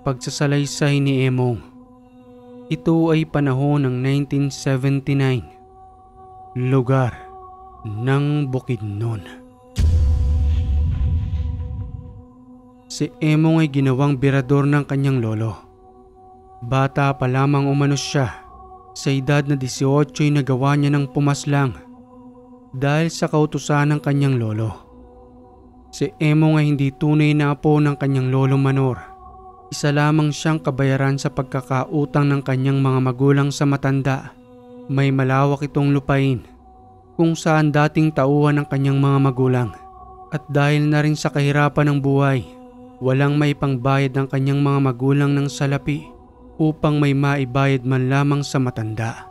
Pagsasalaysay ni Emong. Ito ay panahon ng 1979. Lugar ng Bukidnon. Si Emong ay ginawang birador ng kanyang lolo. Bata pa lamang umano siya. Sa edad na 18 ay nagawa niya ng pumaslang dahil sa kautusan ng kanyang lolo. Si Emong ay hindi tunay na apo ng kanyang lolo Manor. Isa lamang siyang kabayaran sa pagkakautang ng kanyang mga magulang sa matanda. May malawak itong lupain kung saan dating tauhan ng kanyang mga magulang. At dahil na rin sa kahirapan ng buhay, walang maipangbayad ng kanyang mga magulang ng salapi upang may maibayad man lamang sa matanda.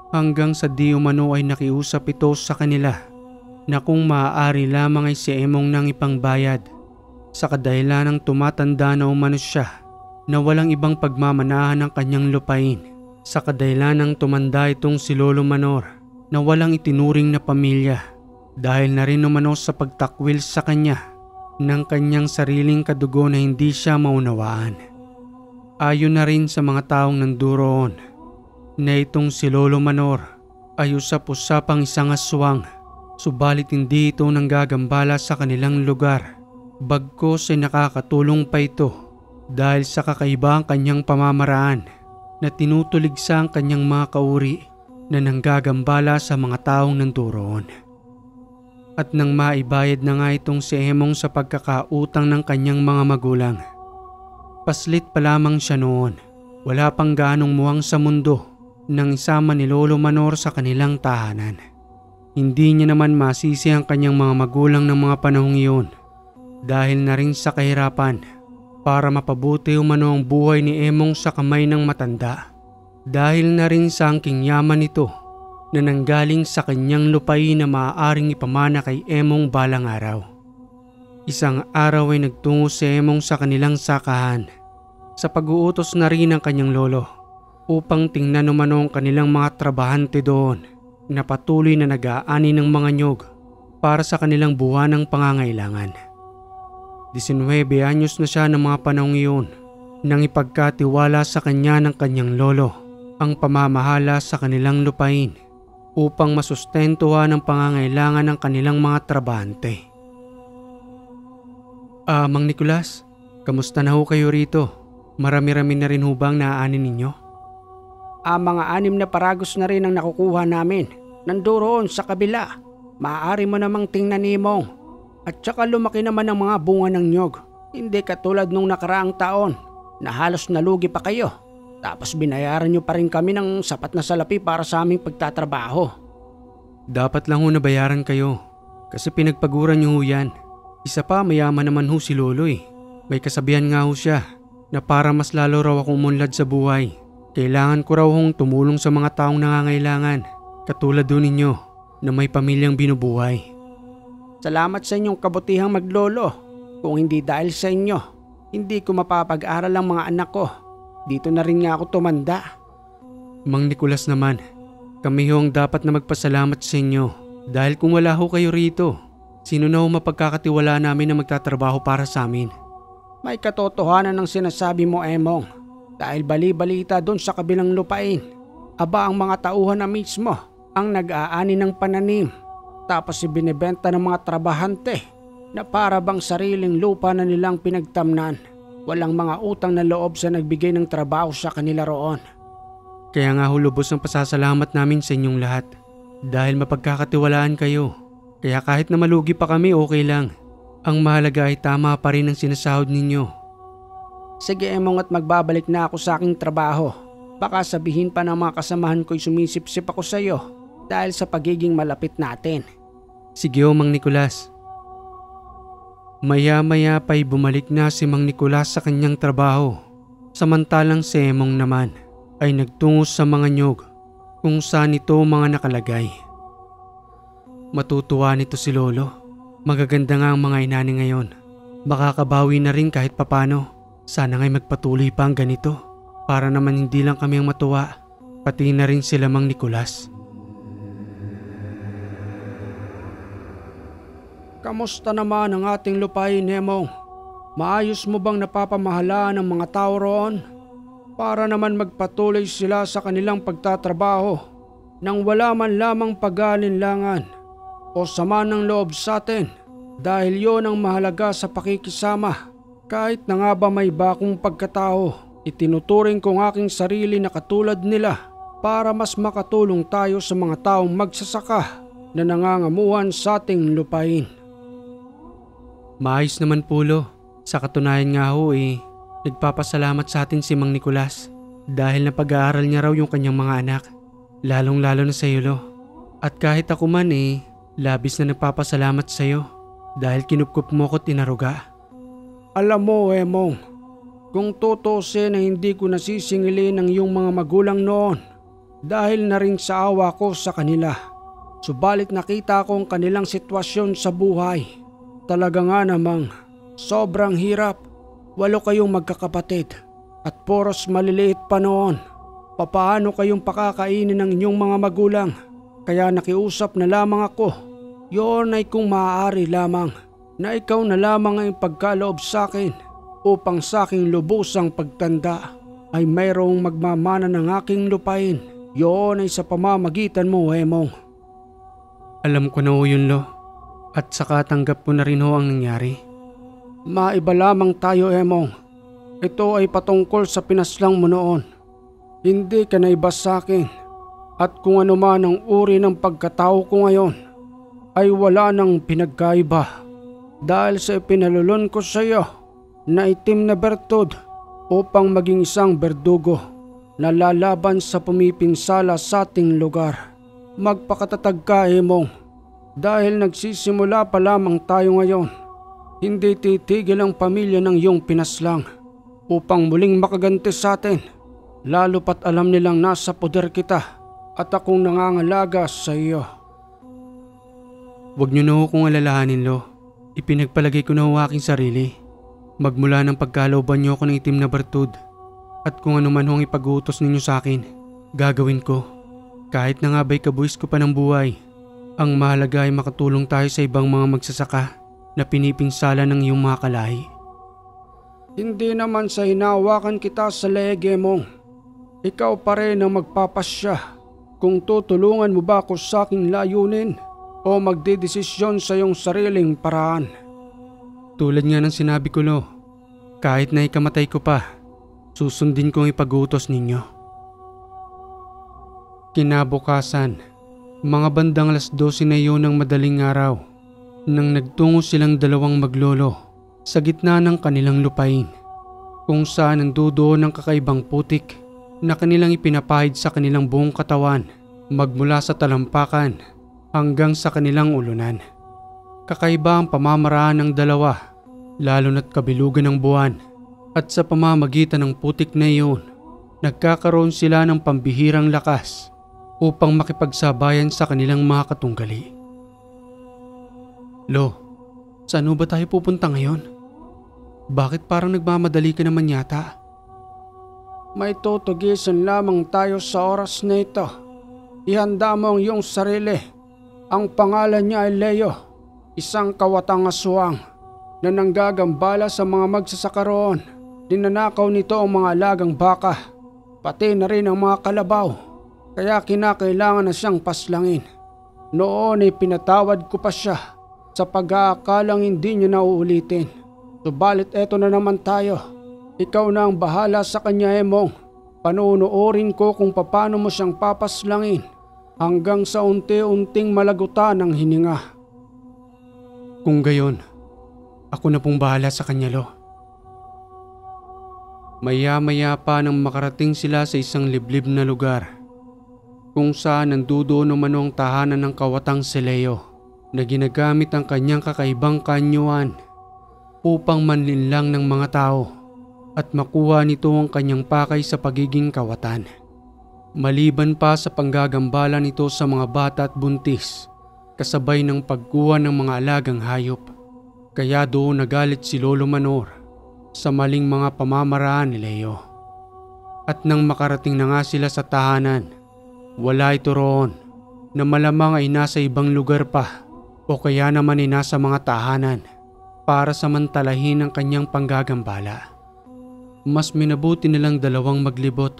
Hanggang sa di umano ay nakiusap ito sa kanila na kung maaari lamang ay si Emong nang ipangbayad. Sa kadahilan ng tumatanda na umano siya na walang ibang pagmamanahan ng kanyang lupain. Sa kadahilan ng tumanda itong si Lolo Manor na walang itinuring na pamilya dahil na rin umano sa pagtakwil sa kanya ng kanyang sariling kadugo na hindi siya maunawaan. Ayon na rin sa mga taong nanduroon na itong si Lolo Manor ay usap-usapang isang aswang, subalit hindi ito nanggagambala sa kanilang lugar. Bagkus ay nakakatulong pa ito dahil sa kakaibang kanyang pamamaraan na tinutuligsa ang kanyang mga kauri na nanggagambala sa mga taong nanduroon. At nang maibayad na nga itong si Emong sa pagkakautang ng kanyang mga magulang. Paslit pa lamang siya noon, wala pang gaanong muwang sa mundo nang isama ni Lolo Manor sa kanilang tahanan. Hindi niya naman masisi ang kanyang mga magulang ng mga panahong iyon. Dahil na rin sa kahirapan para mapabuti umano ang buhay ni Emong sa kamay ng matanda. Dahil na rin sa angking yaman nito na nanggaling sa kanyang lupain na maaaring ipamana kay Emong balang araw. Isang araw ay nagtungo si Emong sa kanilang sakahan sa pag-uutos na rin ng kanyang lolo upang tingnan umano ang kanilang mga trabahante doon na patuloy na nag-aani ng mga nyog para sa kanilang buwanang pangangailangan. 19 anyos na siya ng mga panahong iyon nang ipagkatiwala sa kanya ng kanyang lolo ang pamamahala sa kanilang lupain upang masustentuhan ang pangangailangan ng kanilang mga trabahante. Mang Nicolas, kamusta na ho kayo rito? Marami-rami na rin hubang naaanin ninyo? Mga 6 na paragos na rin ang nakukuha namin. Nandoon sa kabila. Maaari mo namang tingnan ni Emong. At saka lumaki naman ang mga bunga ng nyog. Hindi katulad nung nakaraang taon na halos nalugi pa kayo. Tapos binayaran nyo pa rin kami ng sapat na salapi para sa aming pagtatrabaho. Dapat lang ho nabayaran kayo kasi pinagpaguran nyo ho yan. Isa pa, mayaman naman ho si Lolo eh. May kasabihan nga ho siya na para mas lalo raw akong umunlad sa buhay, kailangan ko raw hong tumulong sa mga taong nangangailangan katulad ho ninyo na may pamilyang binubuhay. Salamat sa inyong kabutihang maglolo. Kung hindi dahil sa inyo, hindi ko mapapag-aral ang mga anak ko. Dito na rin nga ako tumanda. Mang Nicolas naman, kami ho ang dapat na magpasalamat sa inyo. Dahil kung wala ho kayo rito, sino na ho mapagkakatiwala namin na magtatrabaho para sa amin? May katotohanan ng sinasabi mo, Emong. Dahil bali-balita doon sa kabilang lupain. Aba, ang mga tauhan na mismo ang nag-aani ng pananim. Tapos ibinebenta ng mga trabahante na para bang sariling lupa na nilang pinagtamnan. Walang mga utang na loob sa nagbigay ng trabaho sa kanila roon. Kaya nga hulubos ang pasasalamat namin sa inyong lahat. Dahil mapagkakatiwalaan kayo. Kaya kahit na malugi pa kami, okay lang. Ang mahalaga ay tama pa rin ang sinasahod ninyo. Sige Emong, at magbabalik na ako sa aking trabaho. Baka sabihin pa ng mga kasamahan ko'y sumisip-sip ako sa iyo dahil sa pagiging malapit natin. Sige o Mang Nicolas. Maya-maya pa'y bumalik na si Mang Nicolas sa kanyang trabaho. Samantalang si Emong naman ay nagtungo sa mga nyog kung saan ito mga nakalagay. Matutuwa nito si Lolo. Magaganda nga ang mga inani ngayon. Makakabawi na rin kahit papano. Sana nga'y magpatuloy pa ang ganito para naman hindi lang kami ang matuwa, pati na rin sila Mang Nicolas. Kamusta naman ang ating lupain, Emong? Maayos mo bang napapamahalaan ang mga tao roon? Para naman magpatuloy sila sa kanilang pagtatrabaho nang wala man lamang pag-aalinlangan o sama ng loob sa atin dahil yon ang mahalaga sa pakikisama. Kahit na nga ba may iba akong pagkatao, itinuturing ko ang aking sarili na katulad nila para mas makatulong tayo sa mga taong magsasaka na nangangamuhan sa ating lupain. Maayos naman po, Lo. Sa katunayan nga ho nagpapasalamat sa atin si Mang Nicolas dahil napag-aaral niya raw yung kanyang mga anak. Lalong-lalo na sa iyo, Lo. At kahit ako man labis na nagpapasalamat sa iyo dahil kinupkup mo ko't inaruga. Alam mo, Emong, kung tutusin na hindi ko nasisingilin ang iyong mga magulang noon dahil na rin sa awa ko sa kanila. Subalit nakita ko ang kanilang sitwasyon sa buhay. Talaga nga namang sobrang hirap. 8 kayong magkakapatid at poros maliliit pa noon. Papaano kayong pakakainin ng inyong mga magulang? Kaya nakiusap na lamang ako. Yun ay kung maaari lamang na ikaw na lamang ang pagkaloob sa akin upang sa aking lubusang pagtanda ay mayroong magmamana ng aking lupain. Yun ay sa pamamagitan mo, Emong. Alam ko na ho yun, Lo. At saka tanggap ko na rin ho ang nangyari. Maiba lamang tayo, Emong. Ito ay patungkol sa pinaslang mo noon. Hindi ka naiba sa akin. At kung ano man ang uri ng pagkatao ko ngayon, ay wala nang pinagkaiba. Dahil sa ipinalulon ko sa iyo na itim na bertud upang maging isang berdugo na lalaban sa pumipinsala sa ating lugar. Magpakatatag ka, Emong. Dahil nagsisimula pa lamang tayo ngayon, hindi titigil ang pamilya ng iyong pinaslang upang muling makaganti sa atin, lalo pat alam nilang nasa poder kita at akong nangangalaga sa iyo. Huwag niyo na ho kung alalahanin, Lo. Ipinagpalagay ko na ho aking sarili. Magmula ng pagkalooban niyo ako ng itim na bertud at kung ano man hong ipag-uutos ninyo sa akin, gagawin ko. Kahit na nga ba'y kabuwis ko pa ng buhay, ang mahalaga ay makatulong tayo sa ibang mga magsasaka na pinipinsala ng iyong mga kalahi. Hindi naman sa hinawakan kita sa leeg, Emong. Ikaw pa rin ang magpapasya kung tutulungan mo ba ako sa aking layunin o magdedesisyon sa iyong sariling paraan. Tulad nga ng sinabi ko, Lo, kahit na ikamatay ko pa, susundin kong ipag-utos ninyo. Kinabukasan, mga bandang 12:00 na iyon ng madaling araw, nang nagtungo silang dalawang maglolo sa gitna ng kanilang lupain, kung saan nandoon ang kakaibang putik na kanilang ipinapahid sa kanilang buong katawan magmula sa talampakan hanggang sa kanilang ulunan. Kakaiba ang pamamaraan ng dalawa, lalo na't kabilugan ng buwan, at sa pamamagitan ng putik na iyon, nagkakaroon sila ng pambihirang lakas upang makipagsabayan sa kanilang mga katunggali. Lo, saan ba tayo pupunta ngayon? Bakit parang nagmamadali ka naman yata? May tutugisan lamang tayo sa oras na ito. Ihanda mo ang iyong sarili. Ang pangalan niya ay Leo, isang kawatang aswang na nanggagambala sa mga magsasaka roon. Dinanakaw nito ang mga alagang baka, pati na rin ang mga kalabaw. Kaya kinakailangan na siyang paslangin. Noon ay pinatawad ko pa siya sa pag-aakalang hindi niya nauulitin. Subalit eto na naman tayo. Ikaw na ang bahala sa kanya, Emong. Panuunoorin ko kung paano mo siyang papaslangin hanggang sa unti-unting malagutan ng hininga. Kung gayon, ako na pong bahala sa kanya, Lo. Maya-maya pa nang makarating sila sa isang liblib na lugar, kung saan nandoon umano ang tahanan ng kawatang si Leo na ginagamit ang kanyang kakaibang kanyuan upang manlinlang ng mga tao at makuha nito ang kanyang pakay sa pagiging kawatan. Maliban pa sa panggagambala nito sa mga bata at buntis, kasabay ng pagkuha ng mga alagang hayop. Kaya doon nagalit si Lolo Manor sa maling mga pamamaraan ni Leo. At nang makarating na nga sila sa tahanan, wala ito roon, na malamang ay nasa ibang lugar pa o kaya naman ay nasa mga tahanan. para samantalahin ang kanyang panggagambala. Mas minabuti nilang dalawang maglibot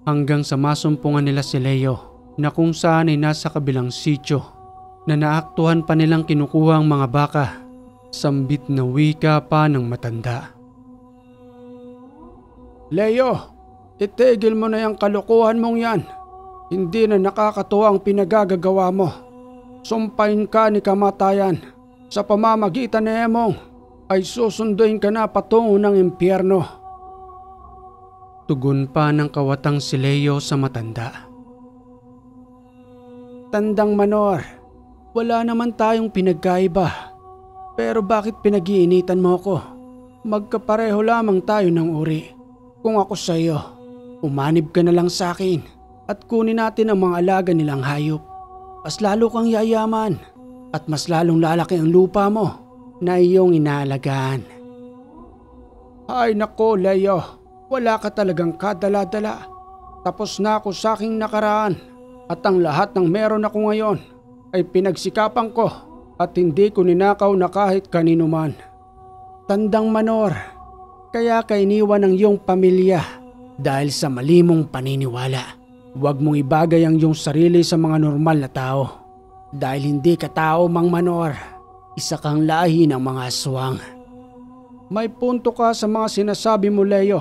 hanggang sa masumpungan nila si Leo na kung saan ay nasa kabilang sityo na naaktuhan pa nilang kinukuha ang mga baka, sambit na wika pa ng matanda. Leo, itigil mo na yung kalukuhan mong yan. Hindi na nakakatuwa ang pinagagagawa mo. Sumpain ka ni kamatayan. Sa pamamagitan ni Emong ay susunduin ka na patungo ng impyerno. Tugon pa ng kawatang si Leo sa matanda. Tandang Manor, wala naman tayong pinagkaiba. Pero bakit pinag-iinitan mo ko? Magkapareho lamang tayo ng uri. Kung ako sa iyo, umanib ka na lang sa akin at kunin natin ang mga alaga nilang hayop. Mas lalo kang yayaman at mas lalong lalaki ang lupa mo na iyong inaalagaan. Ay nako Leo, wala ka talagang kadala-dala. Tapos na ako sa aking nakaraan at ang lahat ng meron ako ngayon ay pinagsikapan ko at hindi ko ninakaw na kahit kanino man. Tandang Manor, kaya ka iniwan ng iyong pamilya dahil sa mali mong paniniwala. Huwag mong ibagay ang iyong sarili sa mga normal na tao. Dahil hindi ka tao, Mang Manor. Isa kang lahi ng mga aswang. May punto ka sa mga sinasabi mo, Leo.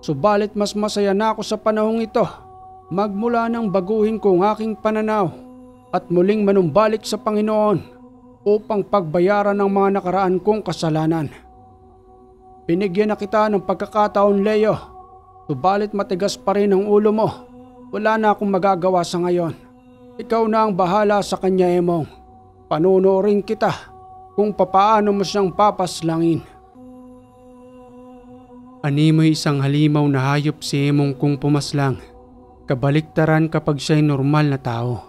Subalit mas masaya na ako sa panahong ito. Magmula nang baguhin ko ang aking pananaw at muling manumbalik sa Panginoon upang pagbayaran ang mga nakaraan kong kasalanan. Binigyan na kita ng pagkakataon, Leo. Subalit matigas pa rin ang ulo mo. Wala na akong magagawa sa ngayon. Ikaw na ang bahala sa kanya, Emong. Panunuorin kita kung papaano mo siyang papaslangin. Animoy isang halimaw na hayop si Emong kung pumaslang. Kabaliktaran kapag siya'y normal na tao.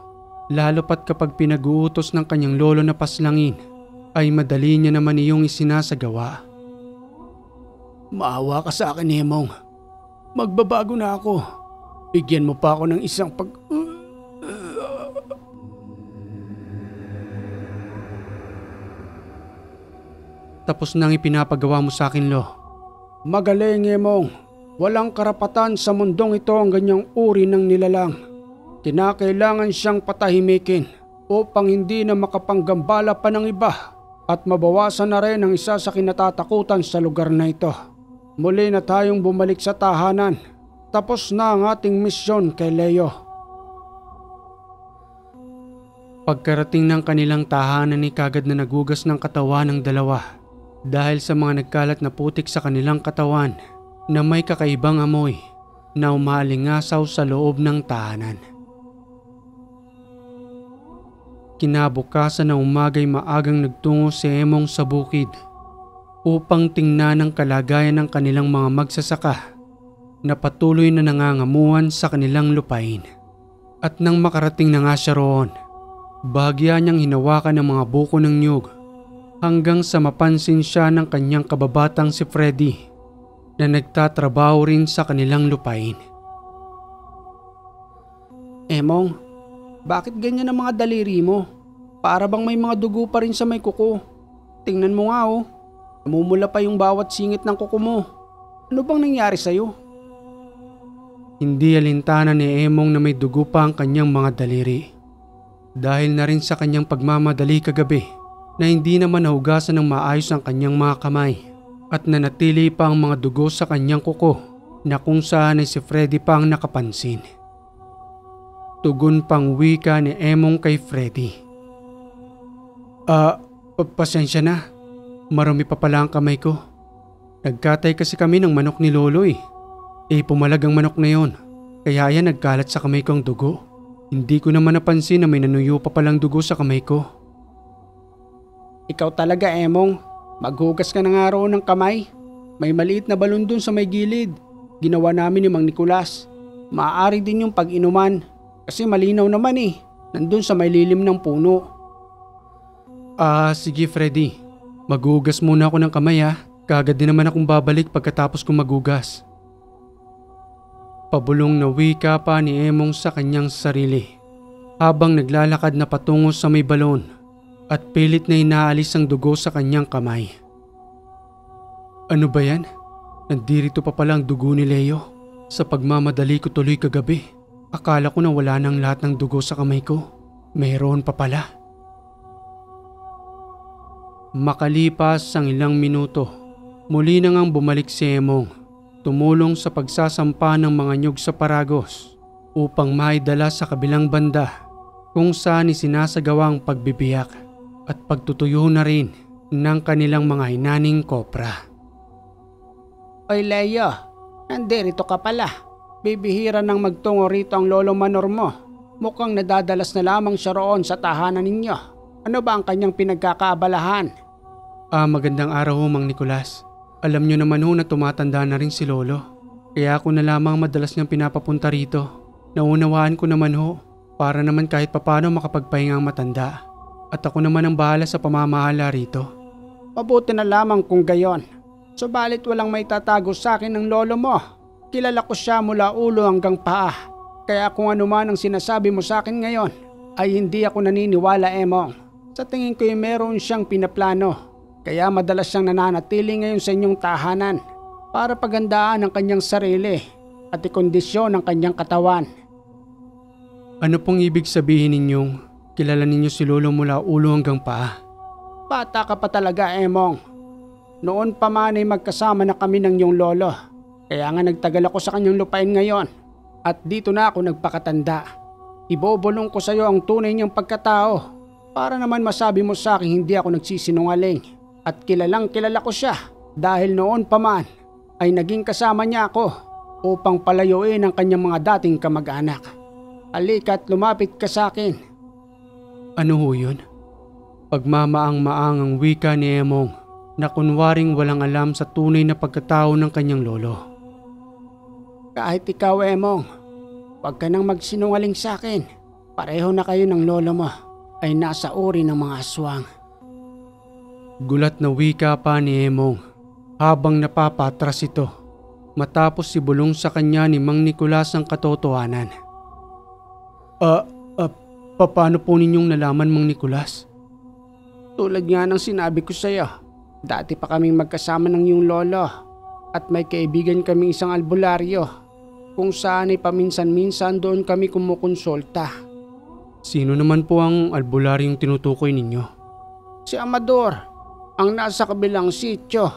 Lalo pat kapag pinag-uutos ng kanyang lolo na paslangin, ay madali niya naman iyong isinasagawa. Maawa ka sa akin, Emong. Magbabago na ako. Bigyan mo pa ako ng isang Tapos nang ipinapagawa mo sa akin, Lo. Magaling, Emong. Walang karapatan sa mundong ito ang ganyang uri ng nilalang. Kinakailangan siyang patahimikin upang hindi na makapanggambala pa ng iba at mabawasan na rin ang isa sa kinatatakutan sa lugar na ito. Muli na tayong bumalik sa tahanan. Tapos na ang ating misyon kay Leo. Pagkarating ng kanilang tahanan ni kagad na nagugas ng katawan ng dalawa dahil sa mga nagkalat na putik sa kanilang katawan na may kakaibang amoy na umaalingasaw sa loob ng tahanan. Kinabukasan na umaga'y maagang nagtungo si Emong sa bukid upang tingnan ang kalagayan ng kanilang mga magsasaka na patuloy na nangangamuhan sa kanilang lupain. At nang makarating na nga siya roon, bahagya niyang hinawakan ng mga buko ng niyog hanggang sa mapansin siya ng kanyang kababatang si Freddy na nagtatrabaho rin sa kanilang lupain. Emong, bakit ganyan ang mga daliri mo? Para bang may mga dugo pa rin sa may kuko. Tingnan mo nga oh, namumula pa yung bawat singit ng kuko mo. Ano bang nangyari sa'yo? Hindi alintana ni Emong na may dugo pa ang kanyang mga daliri. Dahil na rin sa kanyang pagmamadali kagabi na hindi naman nahugasan ng maayos ang kanyang mga kamay at nanatili pa ang mga dugo sa kanyang kuko na kung saan ay si Freddy pa ang nakapansin. Tugon pang wika ni Emong kay Freddy. Pasensya na. Marami pa pala ang kamay ko. Nagkatay kasi kami ng manok ni Lolo eh. Pumalag ang manok na yon, kaya yan nagkalat sa kamay ko ang dugo. Hindi ko naman napansin na may nanuyo pa palang dugo sa kamay ko. Ikaw talaga, Emong. Maghugas ka na nga roon ng kamay. May maliit na balon dun sa may gilid. Ginawa namin ni Mang Nicolas. Maaari din yung pag-inuman kasi malinaw naman eh. Nandun sa may lilim ng puno. Sige Freddy. Maghugas muna ako ng kamay ha. Kaagad din naman akong babalik pagkatapos kong maghugas. Pabulong na wika pa ni Emong sa kanyang sarili habang naglalakad na patungo sa may balon at pilit na inaalis ang dugo sa kanyang kamay. Ano ba yan? Nandirito pa pala ang dugo ni Leo. Sa pagmamadali ko tuloy kagabi, akala ko na wala nang lahat ng dugo sa kamay ko. Mayroon pa pala. Makalipas ang ilang minuto, muli na ngang bumalik si Emong. Tumulong sa pagsasampa ng mga nyug sa paragos upang maidala sa kabilang banda kung saan isinasagawa ang pagbibiyak at pagtutuyo na rin ng kanilang mga hinaning kopra. Oy Leo, nandirito ka pala. Bibihira nang magtungo rito ang lolo Manor mo. Mukhang nadadalas na lamang siya roon sa tahanan ninyo. Ano ba ang kanyang pinagkakaabalahan? Magandang araw ho, Mang Nicolas. Alam nyo naman ho na tumatanda na rin si Lolo. Kaya ako na lamang madalas niyang pinapapunta rito. Naunawaan ko naman ho, para naman kahit papano makapagpahinga ang matanda. At ako naman ang bahala sa pamamahala rito. Mabuti na lamang kung gayon. Subalit walang may tatago sa akin ng lolo mo. Kilala ko siya mula ulo hanggang paa. Kaya kung ano man ang sinasabi mo sa akin ngayon, ay hindi ako naniniwala, Emong. Sa tingin ko ay meron siyang pinaplano. Kaya madalas siyang nananatili ngayon sa inyong tahanan para pagandaan ang kanyang sarili at ikondisyon ang kanyang katawan. Ano pong ibig sabihin ninyong kilala ninyo si Lolo mula ulo hanggang paa? Bata ka pa talaga, Emong. Noon pa man ay magkasama na kami ng iyong lolo. Kaya nga nagtagal ako sa kanyang lupain ngayon. At dito na ako nagpakatanda. Ibobulong ko sa iyo ang tunay niyang pagkatao para naman masabi mo sa akin hindi ako nagsisinungaling. At kilalang kilala ko siya dahil noon pa man ay naging kasama niya ako upang palayuin ang kanyang mga dating kamag-anak. Halika at lumapit ka sa akin. Ano ho yun? Pagmamaang-maang ang wika ni Emong na kunwaring walang alam sa tunay na pagkatao ng kanyang lolo. Kahit ikaw, Emong, huwag ka nang magsinungaling sa akin. Pareho na kayo ng lolo mo ay nasa uri ng mga aswang. Gulat na wika pa ni Emong habang napapatras ito matapos ibulong sa kanya ni Mang Nicolas ang katotohanan. Paano po ninyong nalaman, Mang Nicolas? Tulad nga ng sinabi ko sa iyo, dati pa kaming magkasama ng iyong lolo at may kaibigan kaming isang albularyo kung saan ay paminsan-minsan doon kami kumukonsulta. Sino naman po ang albularyong tinutukoy ninyo? Si Amador, ang nasa kabilang sityo.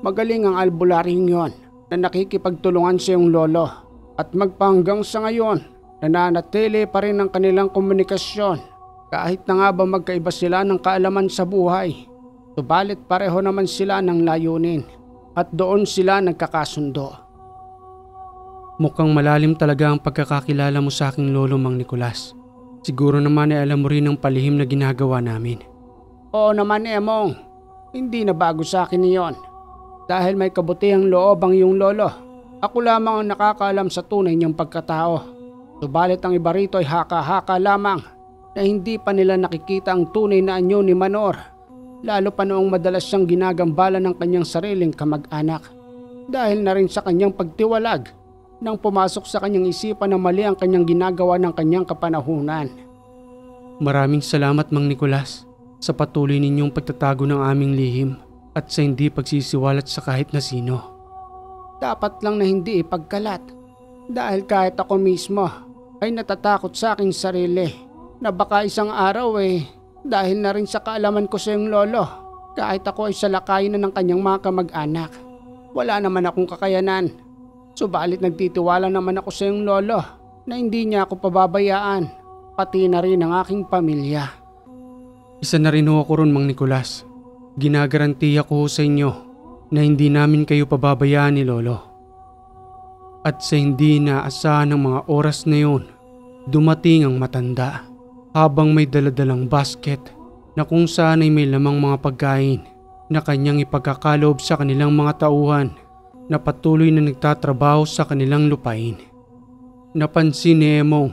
Magaling ang albularyong yon na nakikipagtulungan sa iyong lolo at magpahanggang sa ngayon nananatili pa rin ang kanilang komunikasyon kahit na nga ba magkaiba sila ng kaalaman sa buhay. Subalit pareho naman sila ng layunin at doon sila nagkakasundo. Mukhang malalim talaga ang pagkakakilala mo sa aking lolo, Mang Nicolas. Siguro naman ay alam mo rin ang palihim na ginagawa namin. Oo naman, Emong. Hindi na bago sa akin iyon. Dahil may kabutihang loob ang iyong lolo, ako lamang ang nakakaalam sa tunay niyang pagkatao. Subalit ang iba rito ay haka-haka lamang na hindi pa nila nakikita ang tunay na anyo ni Manor. Lalo pa noong madalas siyang ginagambala ng kanyang sariling kamag-anak. Dahil na rin sa kanyang pagtiwalag nang pumasok sa kanyang isipan na mali ang kanyang ginagawa ng kanyang kapanahunan. Maraming salamat, Mang Nicolas, sa patuloy ninyong pagtatago ng aming lihim at sa hindi pagsisiwalat sa kahit na sino. Dapat lang na hindi ipagkalat dahil kahit ako mismo ay natatakot sa aking sarili na baka isang araw dahil na rin sa kaalaman ko sa iyong lolo, kahit ako ay salakayin na ng kanyang mga kamag-anak. Wala naman akong kakayanan. Subalit nagtitiwala naman ako sa iyong lolo na hindi niya ako pababayaan, pati na rin ang aking pamilya. Isa na rin ho ako ron, Mang Nicolas. Ginagarantiya ko sa inyo na hindi namin kayo pababayaan ni Lolo. At sa hindi naasahan ng mga oras na yun, dumating ang matanda habang may daladalang basket na kung saan ay may lamang mga pagkain na kanyang ipagkakaloob sa kanilang mga tauhan na patuloy na nagtatrabaho sa kanilang lupain. Napansin ni Emong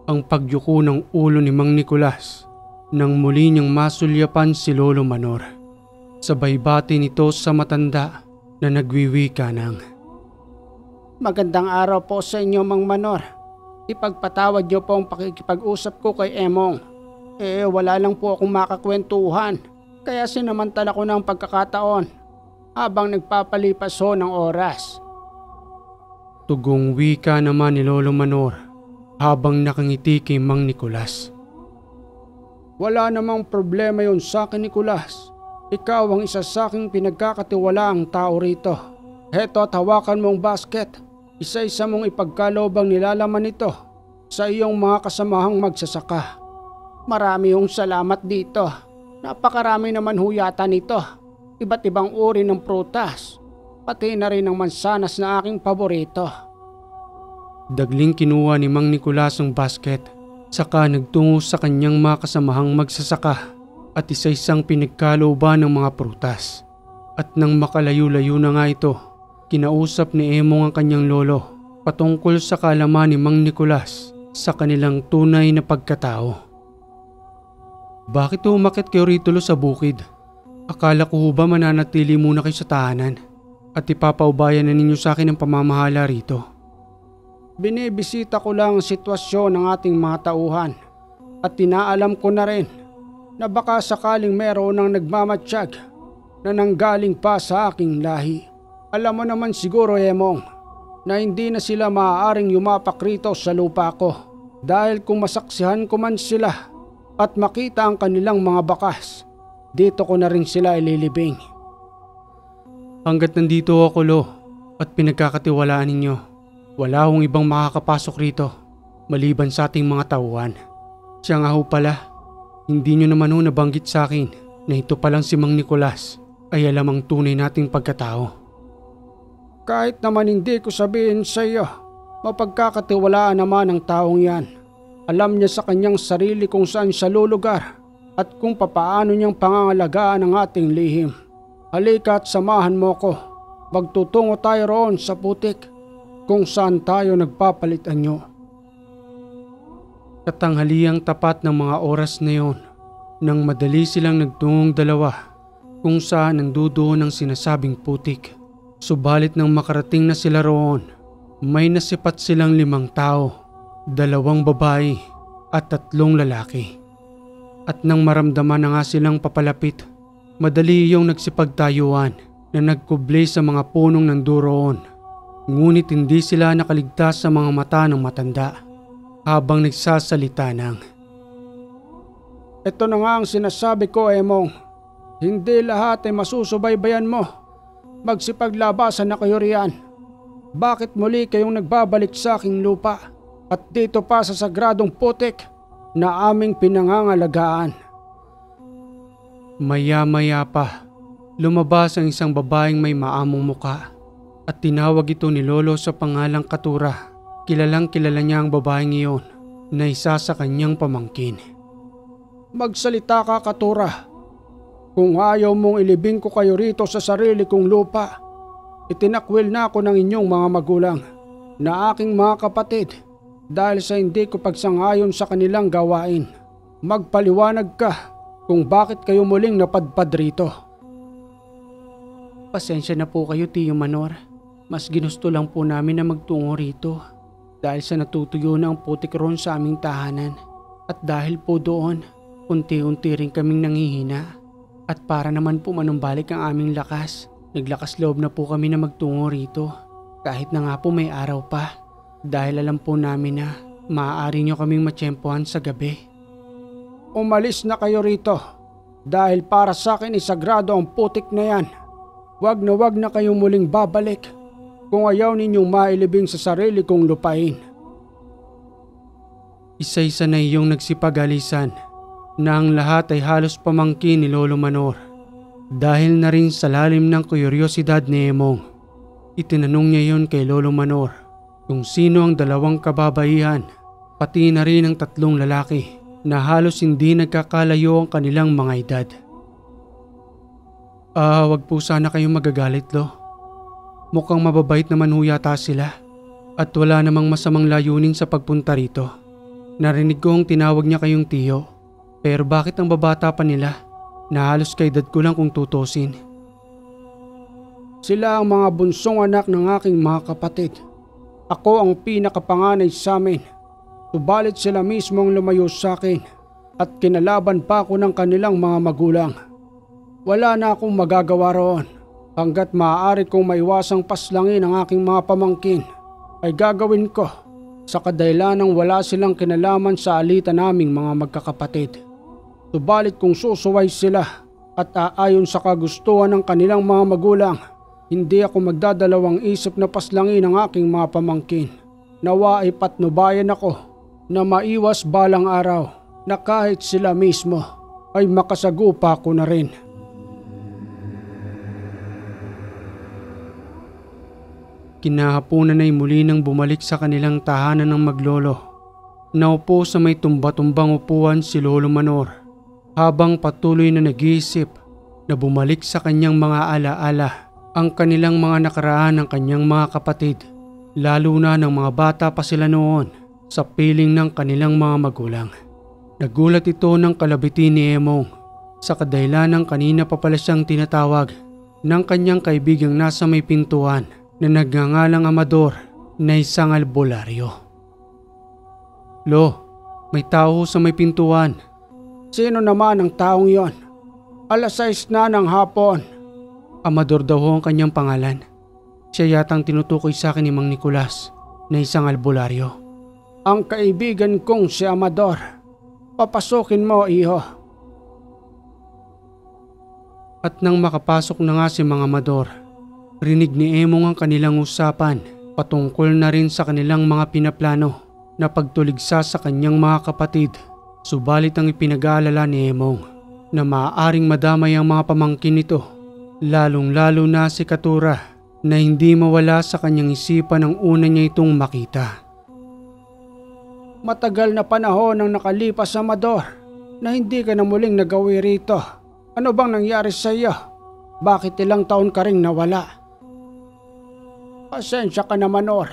ang pagyuko ng ulo ni Mang Nicolas nang muli niyang masulyapan si Lolo Manor. Sabay bati nito sa matanda na nagwiwika ng, Magandang araw po sa inyo, Mang Manor. Ipagpatawad niyo po ang pakikipag-usap ko kay Emong. Wala lang po akong makakwentuhan. Kaya sinamantala ko ng pagkakataon habang nagpapalipas ho ng oras. Tugong wika naman ni Lolo Manor habang nakangiti kay Mang Nicolas. Wala namang problema yon sa akin, Nicolas. Ikaw ang isa sa aking pinagkakatiwalaang tao rito. Heto at hawakan mong basket. Isa-isa mong ipagkalobang nilalaman nito sa iyong mga kasamahang magsasaka. Marami hong salamat dito. Napakarami naman huyata nito. Iba't ibang uri ng prutas. Pati na rin ang mansanas na aking paborito. Dagling kinuha ni Mang Nicolas ang basket. Saka nagtungo sa kanyang mga kasamahang magsasaka at isa-isang pinagkalooban ng mga prutas. At nang makalayo-layo na nga ito, kinausap ni Emong ang kanyang lolo patungkol sa kaalaman ni Mang Nicolas sa kanilang tunay na pagkatao. Bakit umakyat kayo rito sa bukid? Akala ko ba mananatili muna kayo sa tahanan at ipapaubayan na ninyo sa akin ang pamamahala rito? Binibisita ko lang ang sitwasyon ng ating mga tauhan at tinaalam ko na rin na baka sakaling meron ng nagmamatsyag na nanggaling pa sa aking lahi. Alam mo naman siguro, Emong, na hindi na sila maaaring yumapak rito sa lupa ko dahil kung masaksihan ko man sila at makita ang kanilang mga bakas, dito ko na rin sila ililibing. Hanggat nandito ako, Lo, at pinagkakatiwalaan ninyo, wala akong ibang makakapasok rito maliban sa ating mga tauhan. Siya nga ho pala, hindi nyo naman ho nabanggit sa akin na ito palang si Mang Nicolas ay alam ang tunay nating pagkatao. Kahit naman hindi ko sabihin sa iyo, mapagkakatiwalaan naman ang taong yan. Alam niya sa kanyang sarili kung saan siya lulugar at kung papaano niyang pangangalagaan ang ating lihim. Halika at samahan mo ko. Magtutungo tayo roon sa putik kung saan tayo nagpapalitan nyo. Katanghaliang tapat ng mga oras na yon, nang madali silang nagtungong dalawa kung saan nandudoon ang sinasabing putik. Subalit nang makarating na sila roon, may nasipat silang 5 tao, 2 babae at 3 lalaki. At nang maramdaman na nga silang papalapit, madali yung nagsipagtayuan na nagkublay sa mga punong nanduroon. Ngunit hindi sila nakaligtas sa mga mata ng matanda habang nagsasalita ng, "Ito na nga ang sinasabi ko, Emong. Hindi lahat ay masusubaybayan mo. Magsipaglabasan na kayo riyan. Bakit muli kayong nagbabalik sa aking lupa at dito pa sa sagradong putik na aming pinangangalagaan?" Maya-maya pa, lumabas ang isang babaeng may maamong muka at tinawag ito ni Lolo sa pangalang Katura. Kilalang kilala niya ang babaeng iyon na isa sa kanyang pamangkin. "Magsalita ka, Katura. Kung ayaw mong ilibing ko kayo rito sa sarili kong lupa, itinakwil na ako ng inyong mga magulang na aking mga kapatid dahil sa hindi ko pagsangayon sa kanilang gawain. Magpaliwanag ka kung bakit kayo muling napadpad rito." Pasensya na po kayo, Tiyo Manor. Mas ginusto lang po namin na magtungo rito dahil sa natutuyo na ang putik roon sa aming tahanan. At dahil po doon, unti-unti rin kaming nanghihina. At para naman po manumbalik ang aming lakas, naglakas loob na po kami na magtungo rito. Kahit na nga po may araw pa, dahil alam po namin na maaari nyo kaming matsyempohan sa gabi. Umalis na kayo rito dahil para sa akin isagrado ang putik na yan. Wag na kayong muling babalik kung ayaw ninyong mailibing sa sarili kong lupain. Isa-isa na iyong nagsipagalisan na ang lahat ay halos pamangkin ni Lolo Manor. Dahil na rin sa lalim ng kuryosidad ni Emong, itinanong niya yon kay Lolo Manor kung sino ang 2 kababaihan, pati na rin ang 3 lalaki na halos hindi nagkakalayo ang kanilang mga edad. Wag po sana kayong magagalit, Lo. Mukhang mababait naman ho yata sila at wala namang masamang layunin sa pagpunta rito. Narinig kong tinawag niya kayong tiyo, pero bakit ang babata pa nila na halos kaedad ko lang kung tutusin? Sila ang mga bunsong anak ng aking mga kapatid. Ako ang pinakapanganay sa amin. Subalit sila mismo ang lumayo sa akin at kinalaban pa ako ng kanilang mga magulang. Wala na akong magagawa roon. Hanggat maaari kong maiwasang paslangin ang aking mga pamangkin ay gagawin ko sa kadahilanang wala silang kinalaman sa alitan naming mga magkakapatid. Subalit kung susuway sila at aayon sa kagustuhan ng kanilang mga magulang, hindi ako magdadalawang isip na paslangin ang aking mga pamangkin. Nawa ay patnubayan ako na maiwas balang araw na kahit sila mismo ay makasagupa ko na rin. Kinahaponan ay muli nang bumalik sa kanilang tahanan ng maglolo. Naupo sa may tumba-tumbang upuan si Lolo Manor habang patuloy na nag-iisip na bumalik sa kanyang mga alaala ang kanilang mga nakaraan ng kanyang mga kapatid, lalo na ng mga bata pa sila noon sa piling ng kanilang mga magulang. Nagulat ito ng kalabitin ni Emong sa kadahilanang kanina pa pala siyang tinatawag ng kanyang kaibigang nasa may pintuan na nagngangalang Amador na isang albularyo. Lo, may tao sa may pintuan. Sino naman ang taong yon? 6:00 na ng hapon. Amador daw ho ang kanyang pangalan. Siya yatang tinutukoy sa akin ni Mang Nicolas na isang albularyo. Ang kaibigan kong si Amador. Papasukin mo, iho. At nang makapasok na nga si Mang Amador, rinig ni Emong ang kanilang usapan patungkol na rin sa kanilang mga pinaplano na pagtuligsa sa kanyang mga kapatid. Subalit ang ipinag-aalala ni Emong na maaaring madamay ang mga pamangkin nito, lalong-lalo na si Katura, na hindi mawala sa kanyang isipan ang una niya itong makita. Matagal na panahon ang nakalipas, Amador, na hindi ka na muling nagawi rito. Ano bang nangyari sa iyo? Bakit ilang taon ka ring nawala? Pasensya ka na, Manor.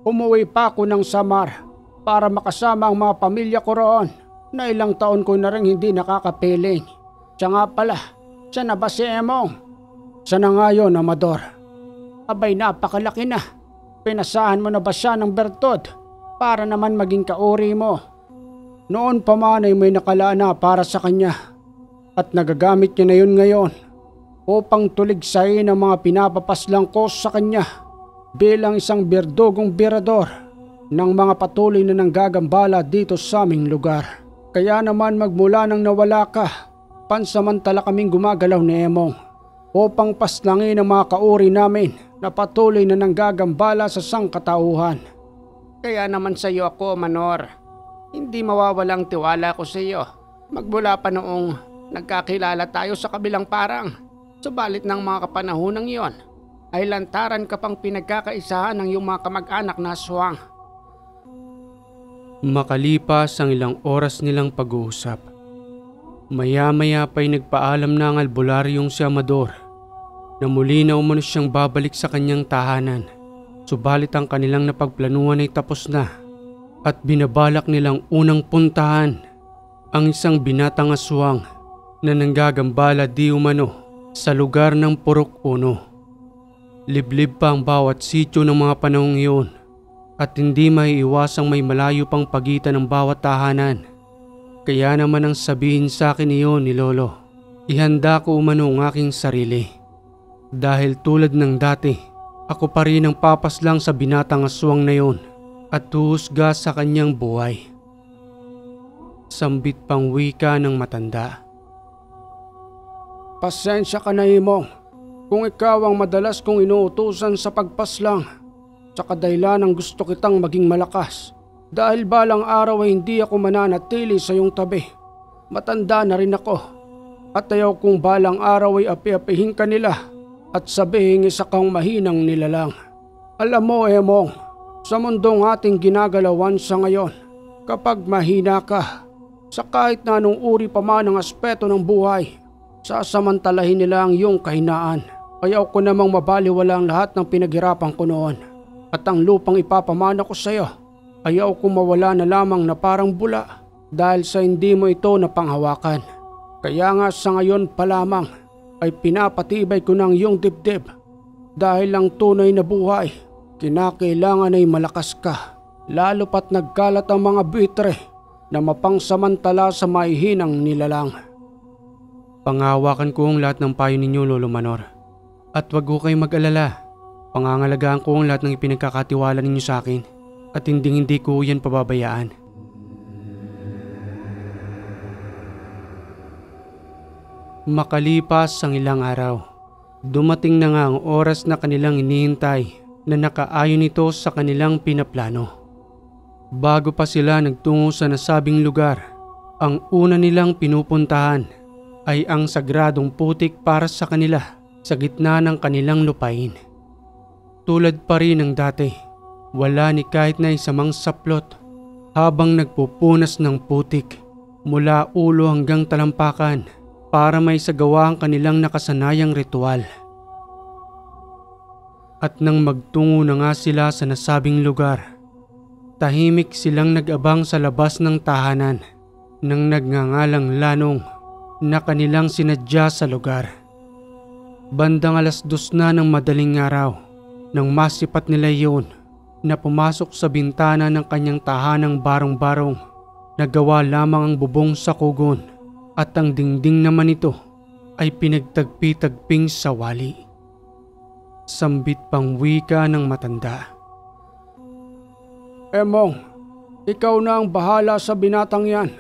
Umuwi pa ako ng Samar para makasama ang mga pamilya ko roon na ilang taon ko na rin hindi nakakapiling. Siya nga pala, siya na ba si Emong? Siya na nga yun, Amador. Abay, napakalaki na. Pinasahan mo na ba siya ng bertod para naman maging kauri mo? Noon pa man ay may nakalaan na para sa kanya at nagagamit niya na yun ngayon upang tuligsain ang mga pinapapaslang ko sa kanya bilang isang berdogong birador ng mga patuloy na nanggagambala dito sa aming lugar. Kaya naman magmula nang nawala ka, pansamantala kaming gumagalaw ni Emong upang paslangin ang mga kauri namin na patuloy na nanggagambala sa sangkatauhan. Kaya naman sa iyo ako, Manor, hindi mawawalang tiwala ko sa iyo. Magmula pa noong nagkakilala tayo sa kabilang parang, subalit ng mga kapanahonang iyon ay lantaran ka pang pinagkakaisahan ng iyong mga kamag-anak na aswang. Makalipas ang ilang oras nilang pag-uusap, maya-maya pa'y nagpaalam na ang albularyong si Amador na muli na umano siyang babalik sa kanyang tahanan. Subalit ang kanilang napagplanuhan ay tapos na at binabalak nilang unang puntahan ang isang binatang aswang na nanggagambala di umano sa lugar ng Purok Uno. Liblib pa ang bawat sityo ng mga panahong iyon at hindi maiiwasang may malayo pang pagitan ng bawat tahanan. Kaya naman ang sabihin sa akin iyon ni Lolo, ihanda ko umano ang aking sarili. Dahil tulad ng dati, ako pa rin ang papaslang sa binatang aswang na iyon at tuhusga sa kanyang buhay. Sambit pang wika ng matanda. Pasensya ka na, Emong, kung ikaw ang madalas kong inuutusan sa pagpaslang. Sa kadahilanang gusto kitang maging malakas. Dahil balang araw ay hindi ako mananatili sa iyong tabi. Matanda na rin ako. At ayaw kong balang araw ay api-apihin ka nila at sabihin isa kang mahinang nilalang. Alam mo, Emong, sa mundong ating ginagalawan sa ngayon, kapag mahina ka, sa kahit na anong uri pa man ng aspeto ng buhay, sasamantalahin nila ang iyong kahinaan. Ayaw ko namang mabaliwala ang lahat ng pinaghirapan ko noon. At ang lupang ipapamana ko sa iyo, ayaw ko mawala na lamang na parang bula dahil sa hindi mo ito napanghawakan. Kaya nga sa ngayon pa lamang ay pinapatibay ko ng iyong dibdib dahil ang tunay na buhay, kinakailangan ay malakas ka. Lalo pat nagkalat ang mga bitre na mapangsamantala sa maihinang nilalang. Pangahawakan ko ang lahat ng payo ninyo, Lolo Manor. At wag ko kayong mag-alala. Pangangalagaan ko ang lahat ng ipinagkakatiwala ninyo sa akin at hindi ko yan pababayaan. Makalipas ang ilang araw, dumating na nga ang oras na kanilang inihintay na nakaayon ito sa kanilang pinaplano. Bago pa sila nagtungo sa nasabing lugar, ang una nilang pinupuntahan ay ang sagradong putik para sa kanila sa gitna ng kanilang lupain. Tulad pa rin ng dati, wala ni kahit na isamang saplot habang nagpupunas ng putik mula ulo hanggang talampakan para may sagawa ang kanilang nakasanayang ritual. At nang magtungo na nga sila sa nasabing lugar, tahimik silang nag-abang sa labas ng tahanan ng nagngangalang Lanong na kanilang sinadya sa lugar. Bandang 2:00 na ng madaling araw nang masipat nila yun na pumasok sa bintana ng kanyang tahanang barong-barong na gawa lamang ang bubong sa kugon at ang dingding naman ito ay pinagtagpi-tagping sa wali. Sambit pang wika ng matanda. Emong, ikaw na ang bahala sa binatang yan.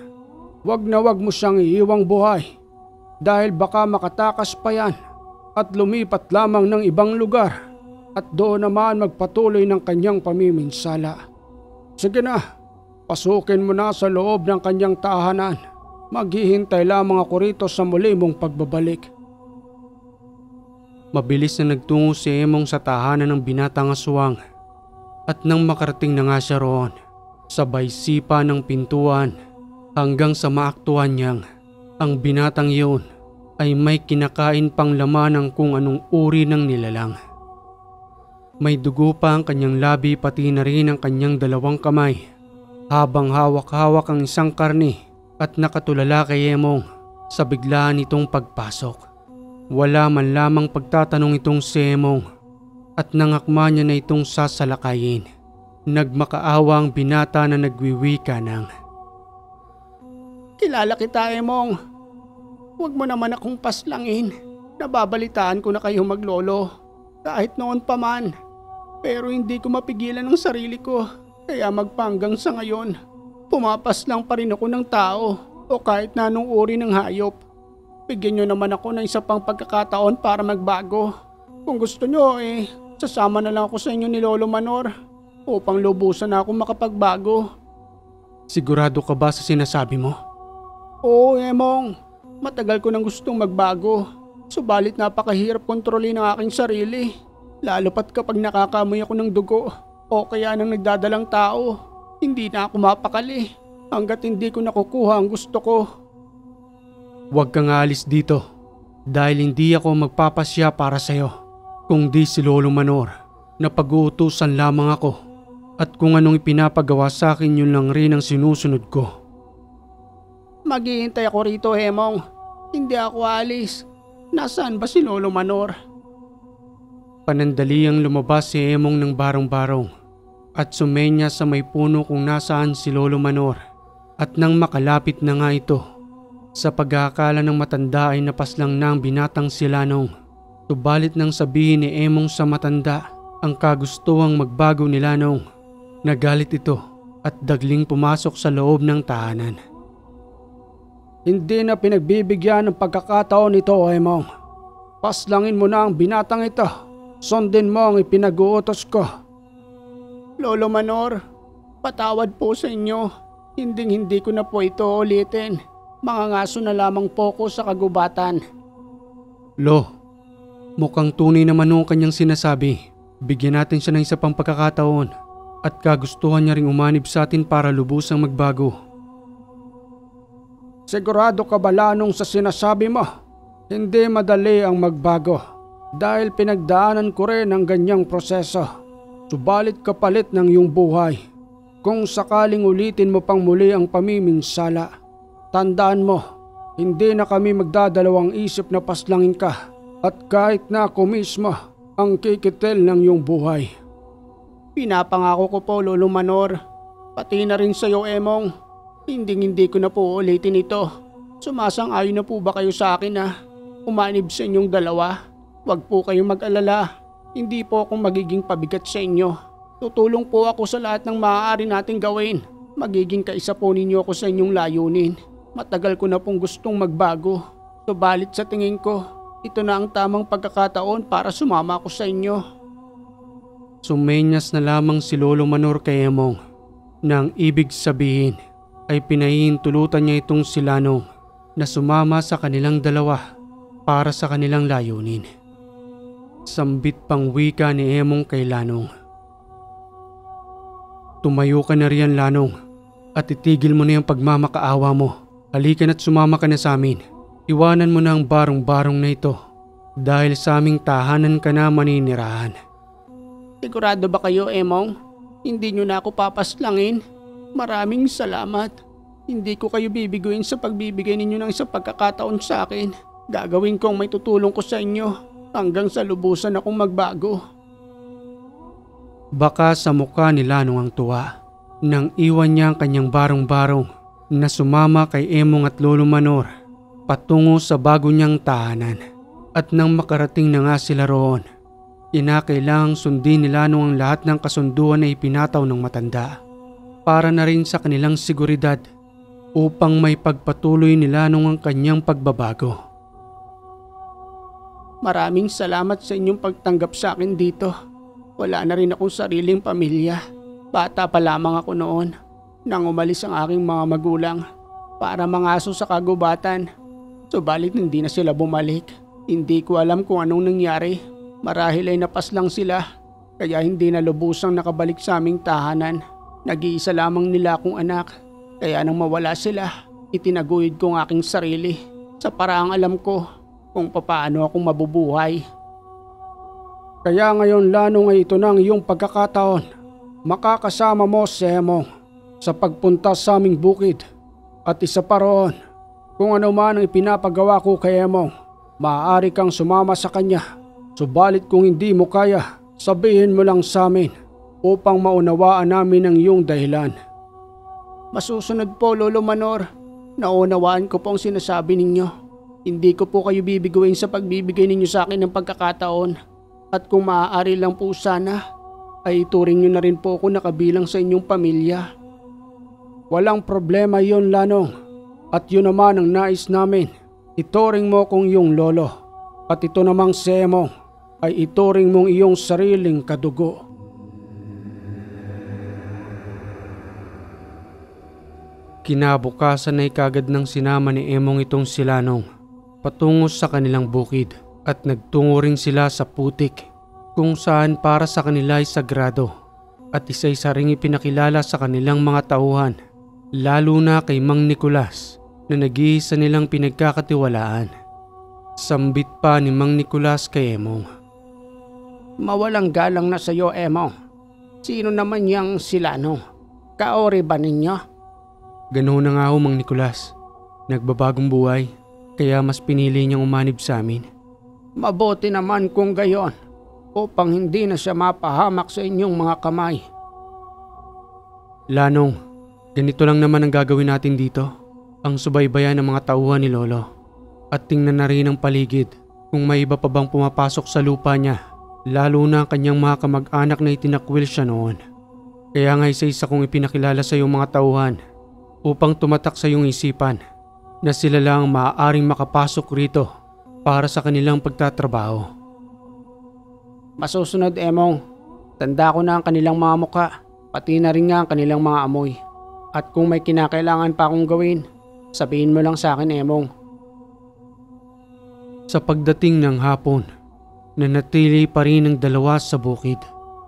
Wag na wag mo siyang iiwang buhay dahil baka makatakas pa yan at lumipat lamang ng ibang lugar at doon naman magpatuloy ng kanyang pamiminsala. Sige na, pasukin mo na sa loob ng kanyang tahanan. Maghihintay lamang ako rito sa muli mong pagbabalik. Mabilis na nagtungo si Emong sa tahanan ng binatang aswang at nang makarating na nga siya roon, sabay sipa ng pintuan hanggang sa maaktuhan niyang ang binatang iyon ay may kinakain pang laman ng kung anong uri ng nilalang. May dugo pa ang kanyang labi pati na rin ang kanyang 2 kamay habang hawak-hawak ang isang karne at nakatulala kay Emong sa biglaan itong pagpasok. Wala man lamang pagtatanong itong si Emong at nangakma niya na itong sasalakayin. Nagmakaawa ang binata na nagwiwika ng, Kilala kita, Emong. Huwag mo naman akong paslangin. Nababalitaan ko na kayo maglolo. Kahit noon pa man. Pero hindi ko mapigilan ang sarili ko. Kaya magpanggang sa ngayon, pumapaslang pa rin ako ng tao o kahit na anong uri ng hayop. Bigyan nyo naman ako ng isa pang pagkakataon para magbago. Kung gusto nyo sasama na lang ako sa inyo ni Lolo Manor upang lubusan na ako makapagbago. Sigurado ka ba sa sinasabi mo? Oo, Emong. Matagal ko nang gustong magbago. Subalit napakahirap kontrolin ang aking sarili. Lalo pat kapag nakakamoy ako ng dugo o kaya ng nagdadalang tao. Hindi na ako mapakali hanggat hindi ko nakukuha ang gusto ko. Huwag kang aalis dito dahil hindi ako magpapasya para sa'yo. Kung di si Lolo Manor na pag-uutusan lamang ako at kung anong ipinapagawa sa akin yun lang rin ang sinusunod ko. Maghihintay ako rito, Emong. Hindi ako alis. Nasaan ba si Lolo Manor? Panandaliang lumabas si Emong ng barong-barong at sumenya sa may puno kung nasaan si Lolo Manor. At nang makalapit na nga ito, sa pag-aakala ng matanda ay napaslang na ang binatang si Lanong. Subalit nang sabihin ni Emong sa matanda ang kagustuhang magbago ni Lanong, nagalit ito at dagling pumasok sa loob ng tahanan. Hindi na pinagbibigyan ng pagkakataon ito, Emong. Paslangin mo na ang binatang ito. Sundin mo ang ipinag-uutos ko. Lolo Manor, patawad po sa inyo. Hindi ko na po ito ulitin. Mangangaso na lamang po ko sa kagubatan. Lo, mukhang tunay naman ang kanyang sinasabi. Bigyan natin siya ng isa pang pagkakataon at kagustuhan niya ring umanib sa atin para lubusang magbago. Sigurado ka ba, Lanong, sa sinasabi mo? Hindi madali ang magbago dahil pinagdaanan ko rin ang ganyang proseso. Subalit kapalit ng iyong buhay. Kung sakaling ulitin mo pang muli ang pamiminsala, tandaan mo, hindi na kami magdadalawang isip na paslangin ka at kahit na ako mismo ang kikitil ng iyong buhay. Pinapangako ko po, Lolo Manor, pati na rin sa iyo, Emong. Hindi ko na po ulitin ito. Sumasang-ayon na po ba kayo sa akin na umanib sa inyong dalawa? Huwag po kayong mag-alala. Hindi po ako magiging pabigat sa inyo. Tutulong po ako sa lahat ng maaari nating gawin. Magiging kaisa po ninyo ako sa inyong layunin. Matagal ko na pong gustong magbago. Subalit sa tingin ko, ito na ang tamang pagkakataon para sumama ako sa inyo. Sumenyas na lamang si Lolo Manor kay Emong na ang ibig sabihin ay pinahihintulutan niya itong si Lanong na sumama sa kanilang dalawa para sa kanilang layunin. Sambit pang wika ni Emong kay Lanong. Tumayo ka na riyan, Lanong, at itigil mo na yung pagmamakaawa mo. Halika na't sumama ka na sa amin. Iwanan mo na ang barong-barong na ito dahil sa aming tahanan ka na maninirahan. Sigurado ba kayo, Emong? Hindi nyo na ako papaslangin? Maraming salamat. Hindi ko kayo bibiguin sa pagbibigay ninyo ng isang pagkakataon sa akin. Gagawin kong may tutulong ko sa inyo hanggang sa lubusan akong magbago. Baka sa mukha ni Lanong ang tuwa nang iwan niya ang kanyang barong-barong na sumama kay Emong at Lolo Manor patungo sa bago niyang tahanan. At nang makarating na nga sila roon, kinakailangang sundin ni Lanong ang lahat ng kasunduan na ipinataw ng matanda para na rin sa kanilang seguridad upang may pagpatuloy ni Lanong ang kanyang pagbabago. Maraming salamat sa inyong pagtanggap sa akin dito. Wala na rin akong sariling pamilya. Bata pa lamang ako noon nang umalis ang aking mga magulang para mangaso sa kagubatan. Subalit hindi na sila bumalik. Hindi ko alam kung anong nangyari. Marahil ay napas lang sila kaya hindi na lubusang nakabalik sa aming tahanan. Nag-iisa lamang nila akong anak. Kaya nang mawala sila, itinaguyod ko ang aking sarili sa paraang alam ko kung papaano ako mabubuhay. Kaya ngayon, Lanong, ay ito na ang iyong pagkakataon. Makakasama mo si Emong sa pagpunta sa aming bukid. At isa pa roon, kung ano man ang ipinapagawa ko kay Emong, maaari kang sumama sa kanya. Subalit kung hindi mo kaya, sabihin mo lang sa amin upang maunawaan namin ang iyong dahilan. Masusunod po, Lolo Manor. Naunawaan ko po ang sinasabi ninyo. Hindi ko po kayo bibiguin sa pagbibigay ninyo sa akin ng pagkakataon. At kung maaari lang po sana, ay ituring nyo na rin po ako nakabilang sa inyong pamilya. Walang problema yon, Lanong. At yun naman ang nais namin. Ituring mo kong iyong lolo. At ito namang si Emong ay ituring mong iyong sariling kadugo. Kinabukasan ay kagad ng sinama ni Emong itong si Lanong patungo sa kanilang bukid at nagtungo rin sila sa putik kung saan para sa kanila ay sagrado at isa-isa ring ipinakilala sa kanilang mga tauhan, lalo na kay Mang Nicolas na nag-iisa nilang pinagkakatiwalaan. Sambit pa ni Mang Nicolas kay Emong. Mawalang galang na sa iyo, Emong. Sino naman yang si Lanong? Kaori ba ninyo? Ganoon na nga ho, Mang Nicolas. Nagbabagong buhay, kaya mas pinili niyang umanib sa amin. Mabuti naman kung gayon, upang hindi na siya mapahamak sa inyong mga kamay. Lanong, ganito lang naman ang gagawin natin dito. Ang subaybayan ng mga tauhan ni Lolo. At tingnan na rin ang paligid kung may iba pa bang pumapasok sa lupa niya, lalo na ang kanyang mga kamag-anak na itinakwil siya noon. Kaya nga isa-isa kong ipinakilala sa iyong mga tauhan upang tumatak sa iyong isipan na sila lang maaaring makapasok rito para sa kanilang pagtatrabaho. Masusunod, Emong. Tanda ko na ang kanilang mga muka, pati na rin nga ang kanilang mga amoy. At kung may kinakailangan pa akong gawin, sabihin mo lang sa akin, Emong. Sa pagdating ng hapon, nanatili pa rin ang dalawa sa bukid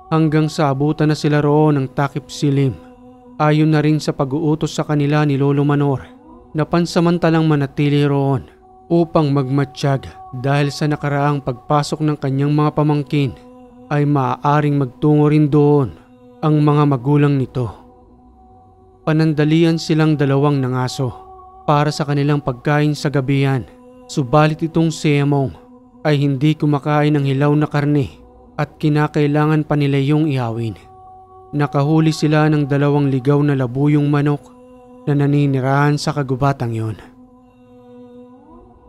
hanggang sa abutan na sila roon ng takip silim. Ayon na rin sa pag-uutos sa kanila ni Lolo Manor na pansamantalang manatili roon upang magmatsyag dahil sa nakaraang pagpasok ng kanyang mga pamangkin ay maaaring magtungo rin doon ang mga magulang nito. Panandalian silang dalawang nangaso para sa kanilang pagkain sa gabihan, subalit itong si Emong ay hindi kumakain ng hilaw na karne at kinakailangan pa nila yung ihawin. Nakahuli sila ng 2 ligaw na labuyong manok na naninirahan sa kagubatang yon.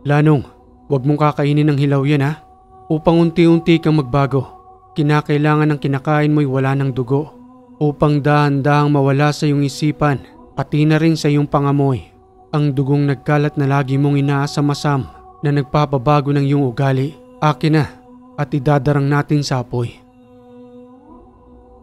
Lanong, huwag mong kakainin ng hilaw yan ha. Upang unti-unti kang magbago, kinakailangan ng kinakain mo'y wala ng dugo. Upang dahan-dahang mawala sa iyong isipan, pati na rin sa iyong pangamoy, ang dugong nagkalat na lagi mong inaasam-asam na nagpapabago ng iyong ugali. Akin na at idadarang natin sa apoy.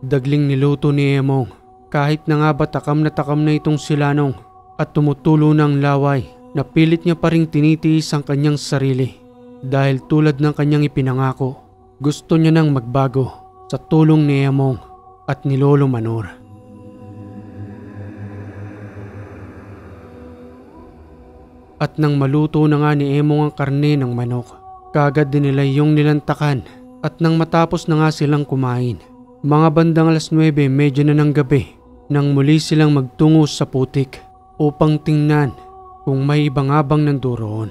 Dagling niluto ni Emong, kahit na nga ba takam na itong si Lanong at tumutulo ng laway, napilit niya pa ring tinitiis ang kanyang sarili. Dahil tulad ng kanyang ipinangako, gusto niya nang magbago sa tulong ni Emong at ni Lolo Manor. At nang maluto na nga ni Emong ang karne ng manok, kaagad din nila yung nilantakan at nang matapos na nga silang kumain, mga bandang 9:00 medyo na ng gabi nang muli silang magtungo sa putik upang tingnan kung may ibang abang nanduroon.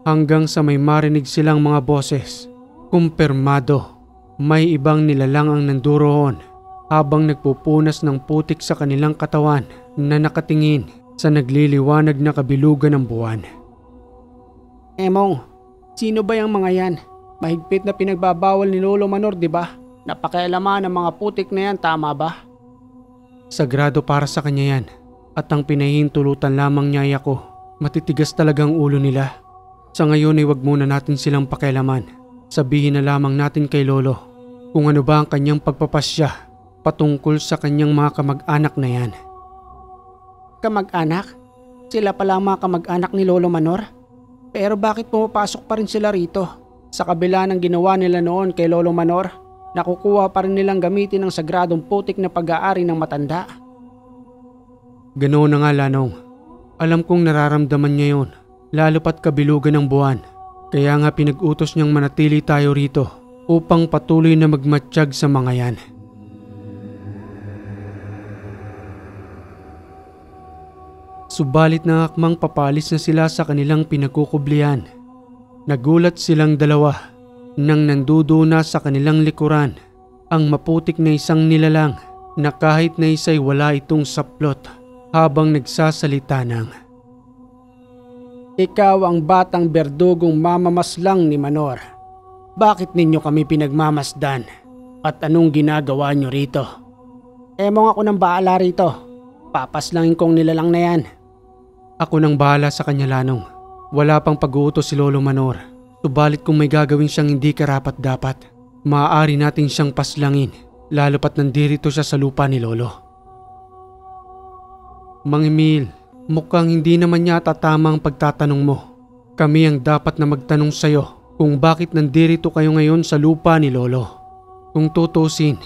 Hanggang sa may marinig silang mga boses, kumpirmado may ibang nilalang ang nanduroon habang nagpupunas ng putik sa kanilang katawan na nakatingin sa nagliliwanag na kabilugan ng buwan. Emong, sino ba yung mga yan? Mahigpit na pinagbabawal ni Lolo Manor, di ba? Napakialaman ng mga putik na yan, tama ba? Sagrado para sa kanya yan at ang pinahihintulutan lamang niya ako. Matitigas talagang ulo nila. Sa ngayon ay wag muna natin silang pakialaman. Sabihin na lamang natin kay Lolo kung ano ba ang kanyang pagpapasya patungkol sa kanyang mga kamag-anak na yan. Kamag-anak? Sila pala ang mga kamag-anak ni Lolo Manor? Pero bakit pumapasok pa rin sila rito? Sa kabila ng ginawa nila noon kay Lolo Manor, nakukuha pa rin nilang gamitin ang sagradong putik na pag-aari ng matanda. Ganoon na nga, Lanong. Alam kong nararamdaman niya yun, lalo pat kabilugan ng buwan. Kaya nga pinag-utos niyang manatili tayo rito upang patuloy na magmatsyag sa mga yan. Subalit na akmang papalis na sila sa kanilang pinagkukublihan. Nagulat silang dalawa nang nanduduna sa kanilang likuran ang maputik na isang nilalang na kahit na isa'y wala itong saplot habang nagsasalita ng, Ikaw ang batang berdugong mamamaslang ni Manor. Bakit ninyo kami pinagmamasdan? At anong ginagawa nyo rito? Emong ako nang baala rito. Papaslangin kong nilalang na yan. Ako nang bahala sa kanya, Lanong. Wala pang pag-uutos si Lolo Manor. Subalit kung may gagawin siyang hindi karapat-dapat, maaari natin siyang paslangin, lalo pat nandirito siya sa lupa ni Lolo. Mang Emil, mukhang hindi naman yata tama ang pagtatanong mo. Kami ang dapat na magtanong sa'yo kung bakit nandirito kayo ngayon sa lupa ni Lolo. Kung tutusin,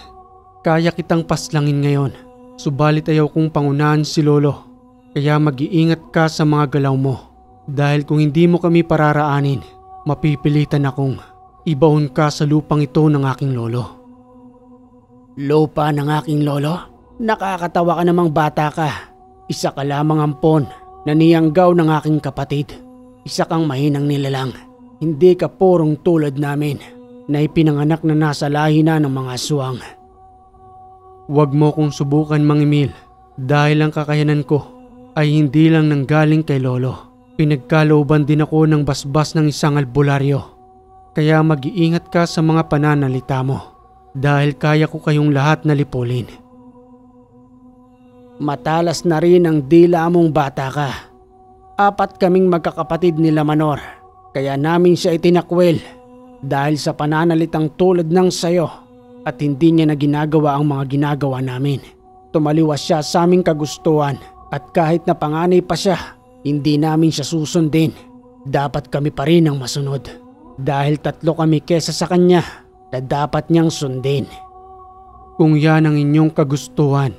kaya kitang paslangin ngayon, subalit ayaw kong pangunahan si Lolo. Kaya mag-iingat ka sa mga galaw mo. Dahil kung hindi mo kami pararaanin, mapipilitan akong ibaon ka sa lupang ito ng aking lolo. Lupa ng aking lolo? Nakakatawa ka namang bata ka. Isa ka lamang ampon na niyanggaw ng aking kapatid. Isa kang mahinang nilalang. Hindi ka purong tulad namin na ipinanganak na nasa lahi na ng mga aswang. Huwag mo kong subukan, Mang Emil, dahil ang kakayanan ko ay hindi lang nanggaling kay Lolo. Pinagkalooban din ako ng basbas ng isang albularyo. Kaya mag-iingat ka sa mga pananalita mo dahil kaya ko kayong lahat na lipulin. Matalas na rin ang dila mong bata ka. 4 kaming magkakapatid nila Manor, kaya namin siya itinakwil dahil sa pananalitang tulad ng sayo at hindi niya na ginagawa ang mga ginagawa namin. Tumaliwas siya sa aming kagustuhan. At kahit na panganay pa siya, hindi namin siya susundin. Dapat kami pa rin ang masunod. Dahil 3 kami kesa sa kanya na dapat niyang sundin. Kung yan ang inyong kagustuhan,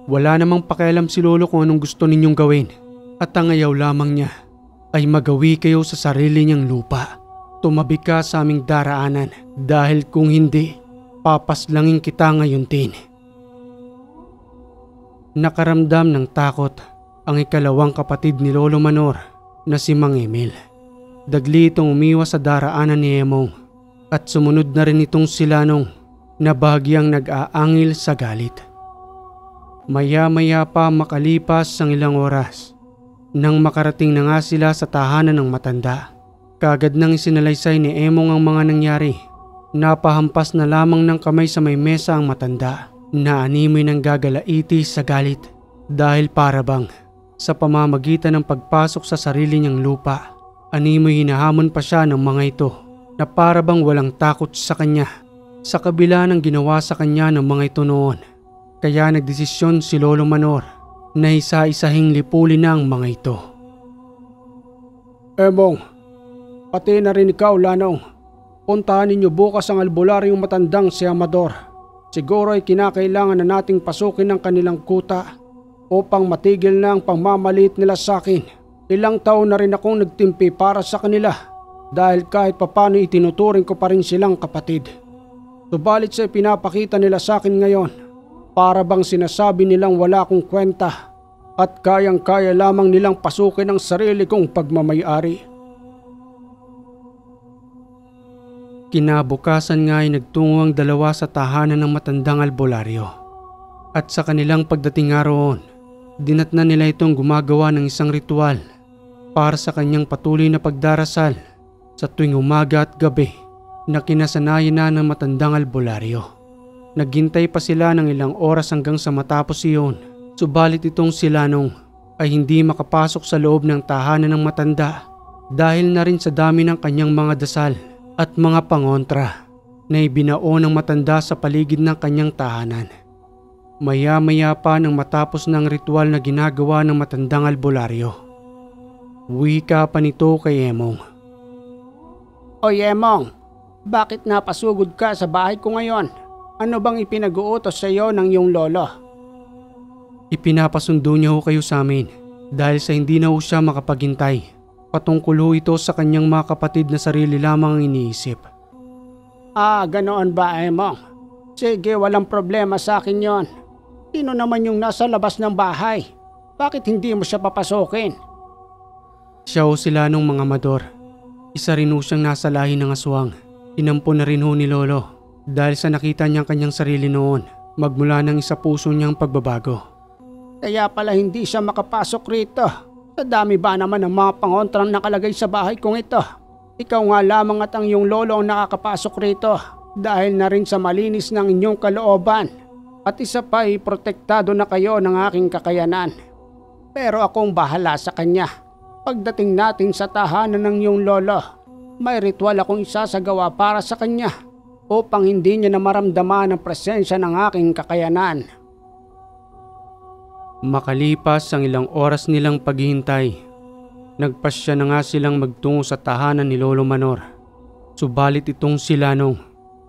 wala namang pakialam si Lolo kung anong gusto ninyong gawin. At ang ayaw lamang niya ay magawi kayo sa sarili niyang lupa. Tumabi ka sa aming daraanan dahil kung hindi, papaslangin kita ngayon din. Nakaramdam ng takot ang ikalawang kapatid ni Lolo Manor na si Mang Emil. Dagli itong umiwas sa daraanan ni Emong at sumunod na rin itong si Lanong na bahagyang nag-aangil sa galit. Maya-maya pa makalipas ang ilang oras. Nang makarating na nga sila sa tahanan ng matanda, kaagad nang isinalaysay ni Emong ang mga nangyari. Napahampas na lamang ng kamay sa may mesa ang matanda na animoy ng gagalaiti sa galit dahil parabang sa pamamagitan ng pagpasok sa sarili niyang lupa, animoy hinahamon pa siya ng mga ito na parabang walang takot sa kanya sa kabila ng ginawa sa kanya ng mga ito noon. Kaya nagdesisyon si Lolo Manor na isa-isahing lipulin ang mga ito. Emong, pati na rin ikaw, Lanong. Puntahan ninyo bukas ang albularyong matandang si Amador. Siguro ay kinakailangan na nating pasukin ang kanilang kuta upang matigil na ang pangmamaliit nila sa akin. Ilang taon na rin akong nagtimpi para sa kanila dahil kahit papano itinuturing ko pa rin silang kapatid. Subalit sa pinapakita nila sa akin ngayon, para bang sinasabi nilang wala akong kwenta at kayang-kaya lamang nilang pasukin ang sarili kong pagmamayari. Kinabukasan nga ay nagtungo ang dalawa sa tahanan ng matandang albularyo. At sa kanilang pagdating nga roon, dinatnan nila itong gumagawa ng isang ritual para sa kanyang patuloy na pagdarasal sa tuwing umaga at gabi na kinasanayan na ng matandang albularyo. Naghintay pa sila ng ilang oras hanggang sa matapos iyon, subalit itong si Lanong ay hindi makapasok sa loob ng tahanan ng matanda dahil na rin sa dami ng kanyang mga dasal at mga pangontra na ibinao ng matanda sa paligid ng kanyang tahanan. Maya-maya pa nang matapos ng ritual na ginagawa ng matandang albularyo, wika pa nito kay Emong. Oy Emong, bakit napasugod ka sa bahay ko ngayon? Ano bang ipinag-uutos sa iyo ng iyong lolo? Ipinapasundo niya ho kayo sa amin dahil sa hindi na ho siya makapaghintay. Patungkol ho ito sa kanyang mga kapatid na sarili lamang ang iniisip. Ganoon ba, Emong? Sige, walang problema sa akin yon. Sino naman yung nasa labas ng bahay? Bakit hindi mo siya papasokin? Siya ho sila nung mga Amador. Isa rin ho siyang nasa lahi ng aswang. Inampo na rin ho ni Lolo dahil sa nakita niyang kanyang sarili noon magmula ng isa puso niyang pagbabago. Kaya pala hindi siya makapasok rito. Sa dami ba naman ng mga pangontrang nakalagay sa bahay kong ito? Ikaw nga lamang at ang iyong lolo ang nakakapasok rito dahil na rin sa malinis ng inyong kalooban. At isa pa ay protektado na kayo ng aking kakayanan. Pero akong bahala sa kanya. Pagdating natin sa tahanan ng iyong lolo, may ritual akong isasagawa para sa kanya upang hindi niya na maramdaman ang presensya ng aking kakayanan. Makalipas ang ilang oras nilang paghihintay, nagpasya na nga silang magtungo sa tahanan ni Lolo Manor. Subalit itong si Lanong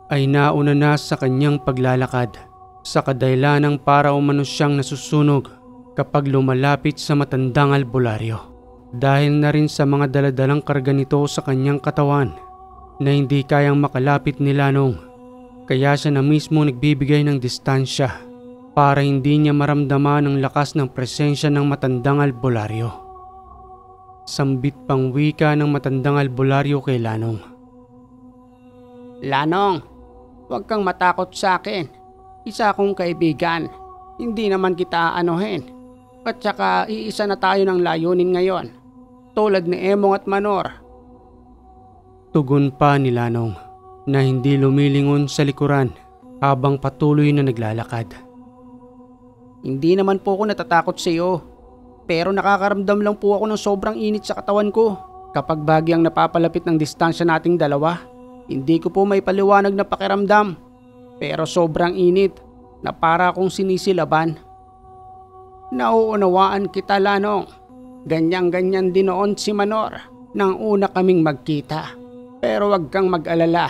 ay nauna na sa kanyang paglalakad sa kadahilanang para umano siyang nasusunog kapag lumalapit sa matandang albularyo. Dahil na rin sa mga daladalang karga nito sa kanyang katawan na hindi kayang makalapit ni Lanong, kaya siya na mismo nagbibigay ng distansya para hindi niya maramdaman ang lakas ng presensya ng matandang albularyo. Sambit pang wika ng matandang albularyo kay Lanong. Lanong, huwag kang matakot sa akin. Isa akong kaibigan. Hindi naman kita aanuhin. At saka iisa na tayo ng layunin ngayon. Tulad ni Emong at Manor. Tugon pa ni Lanong na hindi lumilingon sa likuran habang patuloy na naglalakad. Hindi naman po ako natatakot sa iyo. Pero nakakaramdam lang po ako ng sobrang init sa katawan ko. Kapag bagyang napapalapit ng distansya nating dalawa, hindi ko po may paliwanag na pakiramdam. Pero sobrang init na para akong sinisilaban. Nauunawaan kita, Lanong. Ganyan-ganyan din noon si Manor nang una kaming magkita. Pero wag kang mag-alala.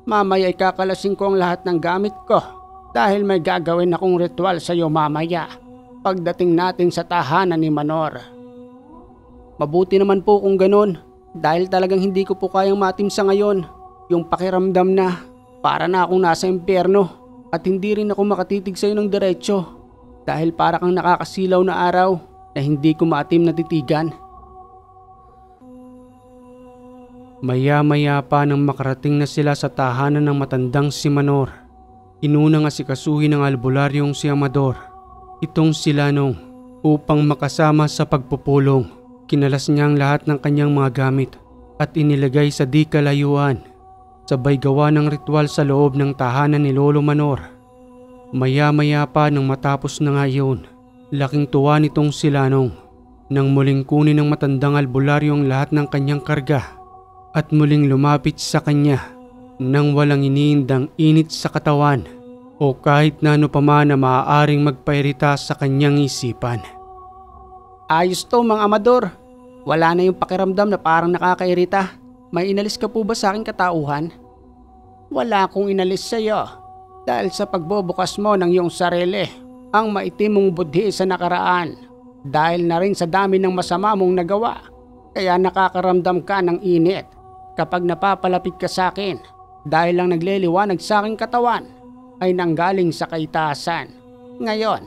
Mamaya ikakalasing ko ang lahat ng gamit ko dahil may gagawin akong ritual sa iyo mamaya pagdating natin sa tahanan ni Manor. Mabuti naman po kung ganun dahil talagang hindi ko po kayang matimsa ngayon yung pakiramdam na para na akong nasa impyerno at hindi rin ako makatitig sa iyo ng diretsyo dahil para kang nakakasilaw na araw na hindi ko maatim na titigan. Maya-maya pa nang makarating na sila sa tahanan ng matandang si Manor, inunang asikasuhin ng albularyong si Amador itong si Lanong upang makasama sa pagpupulong. Kinalas niya ang lahat ng kanyang mga gamit at inilagay sa di kalayuan. Sabay gawa ng ritual sa loob ng tahanan ni Lolo Manor. Maya-maya pa nang matapos na nga yun, laking tuwa nitong si Lanong nang muling kunin ng matandang albularyo ang lahat ng kanyang karga at muling lumapit sa kanya nang walang iniindang init sa katawan o kahit na ano pa man na maaaring magpairita sa kanyang isipan. Ayos to mga amador. Wala na yung pakiramdam na parang nakakairita. May inalis ka po ba sa aking katauhan? Wala akong inalis sa iyo dahil sa pagbubukas mo ng iyong sarili ang maitim mong budhi sa nakaraan. Dahil na rin sa dami ng masama mong nagawa, kaya nakakaramdam ka ng init kapag napapalapit ka sa akin. Dahil lang nagliliwanag sa aking katawan ay nanggaling sa kaitaasan. Ngayon,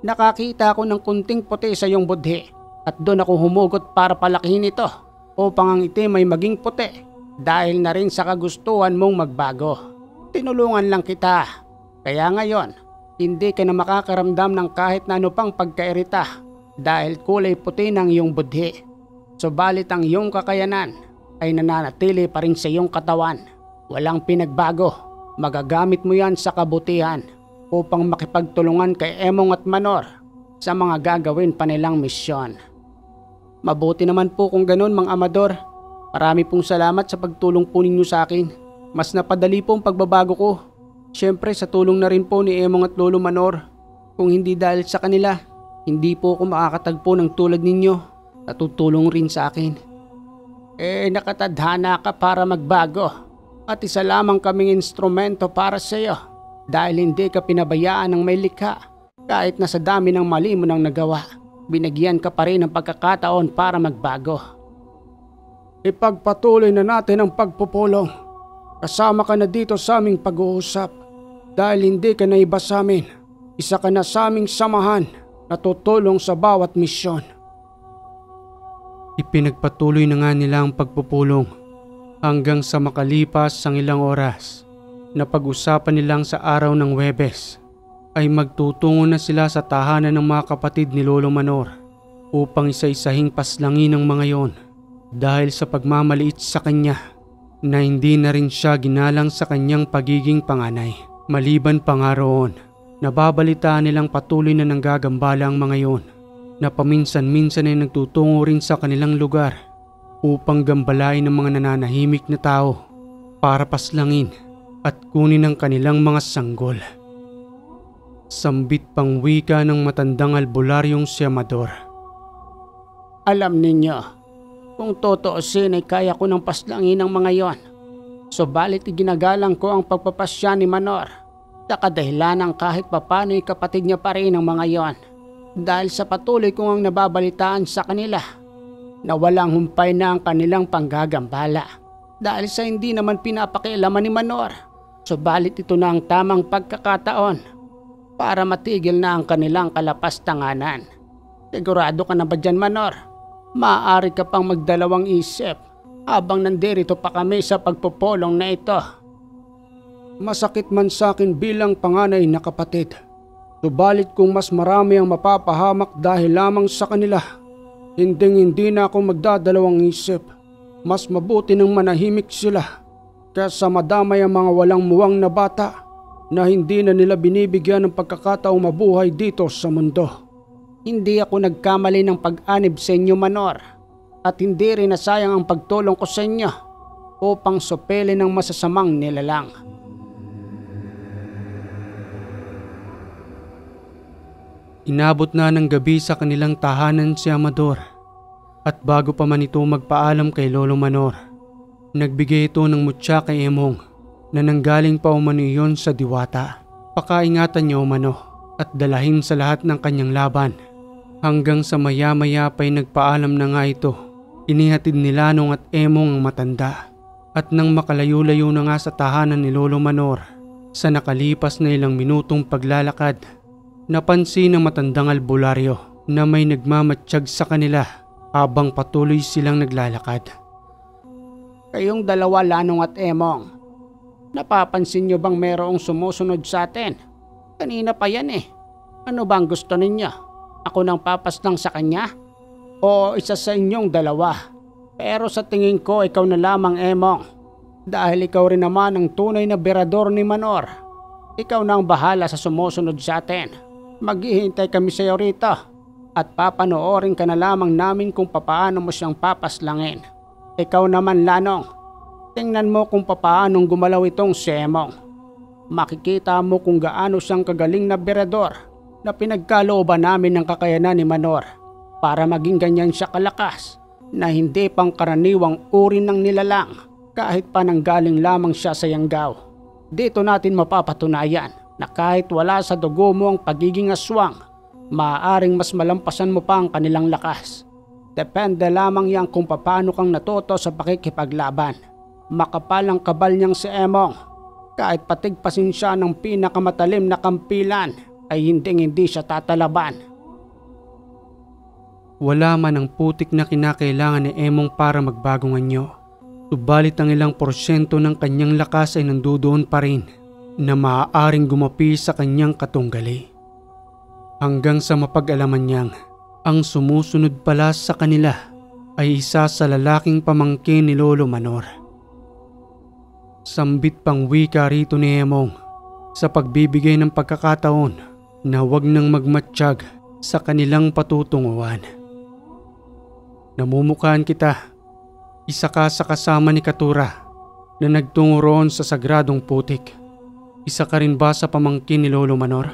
nakakita ako ng kunting puti sa iyong budhi at doon ako humugot para palakihin ito upang ang itim ay maging puti dahil na rin sa kagustuhan mong magbago. Tinulungan lang kita. Kaya ngayon, hindi ka na makakaramdam ng kahit na ano pang pagkairita dahil kulay puti ng iyong budhi. Subalit ang iyong kakayanan ay nananatili pa rin sa iyong katawan. Walang pinagbago. Magagamit mo yan sa kabutihan upang makipagtulungan kay Emong at Manor sa mga gagawin pa nilang misyon. Mabuti naman po kung ganun, Mang Amador. Marami pong salamat sa pagtulong po ninyo sa akin. Mas napadali po ang pagbabago ko. Siyempre sa tulong na rin po ni Emong at Lolo Manor. Kung hindi dahil sa kanila, hindi po ako makakatagpo ng tulad ninyo na tutulong rin sa akin. Nakatadhana ka para magbago at isa lamang kaming instrumento para sa iyo dahil hindi ka pinabayaan ng may likha. Kahit na sa dami ng mali mo nang nagawa, binagyan ka pa rin ng pagkakataon para magbago. Ipagpatuloy na natin ang pagpupulong. Kasama ka na dito sa aming pag-uusap dahil hindi ka na iba sa amin. Isa ka na sa aming samahan na tutulong sa bawat misyon. Ipinagpatuloy na nga nila ang pagpupulong hanggang sa makalipas ang ilang oras. Napag-usapan nilang sa araw ng Huwebes ay magtutungo na sila sa tahanan ng mga kapatid ni Lolo Manor upang isa-isahing paslangin ang mga yon dahil sa pagmamaliit sa kanya na hindi na rin siya ginalang sa kanyang pagiging panganay. Maliban pa nga roon, nababalitaan nilang patuloy na nanggagambala ang mga yon na paminsan-minsan ay nagtutungo rin sa kanilang lugar upang gambalain ang mga nananahimik na tao para paslangin at kunin ang kanilang mga sanggol. Sambit pang wika ng matandang albularyong si Amador. Alam ninyo, kung totoosin ay kaya ko ng paslangin ang mga yon. Subalit iginagalang ko ang pagpapasya ni Manor sa kadahilanang kahit papano ay kapatid niya pa rin ang mga yon. Dahil sa patuloy kong ang nababalitaan sa kanila na walang humpay na ang kanilang panggagambala dahil sa hindi naman pinapakialaman ni Manor. Subalit ito na ang tamang pagkakataon para matigil na ang kanilang kalapastanganan. Sigurado ka na ba dyan, Manor? Maaari ka pang magdalawang isip habang nandirito pa kami sa pagpupulong na ito. Masakit man sa akin bilang panganay na kapatid. Subalit kung mas marami ang mapapahamak dahil lamang sa kanila, hindi na ako magdadalawang isip. Mas mabuti nang manahimik sila kaysa madamay ang mga walang muwang na bata na hindi na nila binibigyan ng pagkakataong mabuhay dito sa mundo. Hindi ako nagkamali ng pag-anib sa inyo, Manor, at hindi rin nasayang ang pagtulong ko sa inyo upang supelin ng masasamang nilalang. Inabot na ng gabi sa kanilang tahanan si Amador at bago pa man ito magpaalam kay Lolo Manor, nagbigay ito ng mutya kay Emong na nanggaling pa umano iyon sa diwata. Pakaingatan niya umano at dalahin sa lahat ng kanyang laban hanggang sa maya-maya pa'y nagpaalam na nga ito. Inihatid ni Lanong at Emong ang matanda at nang makalayo-layo na nga sa tahanan ni Lolo Manor sa nakalipas na ilang minutong paglalakad, napansin ng matandang albularyo na may nagmamatsyag sa kanila habang patuloy silang naglalakad. Kayong dalawa, Lanong at Emong, napapansin nyo bang merong sumusunod sa atin? Kanina pa yan eh. Ano ba ang gusto ninyo? Ako nang papaslang sa kanya? O isa sa inyong dalawa? Pero sa tingin ko ikaw na lamang, Emong. Dahil ikaw rin naman ang tunay na berador ni Manor. Ikaw na ang bahala sa sumusunod sa atin. Maghihintay kami sa iyo rito. At papanoorin ka na lamang namin kung papaano mo siyang papaslangin. Ikaw naman, Lanong. Tingnan mo kung papaanong gumalaw itong si Emong. Makikita mo kung gaano siyang kagaling na berador na pinagkalooban namin ng kakayanan ni Manor para maging ganyan siya kalakas na hindi pangkaraniwang uri ng nilalang kahit pa nanggaling lamang siya sa Yanggaw. Dito natin mapapatunayan na kahit wala sa dugo mo ang pagiging aswang, maaaring mas malampasan mo pa ang kanilang lakas. Depende lamang yan kung paano kang natuto sa pakikipaglaban. Makapal ang kabal niyang si Emong. Kahit patigpasin siya ng pinakamatalim na kampilan ay hindi siya tatalaban. Wala man ang putik na kinakailangan ni Emong para magbagong anyo. Subalit ang ilang porsyento ng kanyang lakas ay nandoon pa rin na maaaring gumapi sa kanyang katunggali. Hanggang sa mapag-alaman niyang ang sumusunod pala sa kanila ay isa sa lalaking pamangkin ni Lolo Manor. Sambit pang wika rito ni Emong sa pagbibigay ng pagkakataon na huwag nang magmatsyag sa kanilang patutunguhan. Namumukhaan kita, isa ka sa kasama ni Katura na nagtungo roon sa sagradong putik. Isa ka rin ba sa pamangkin ni Lolo Manor?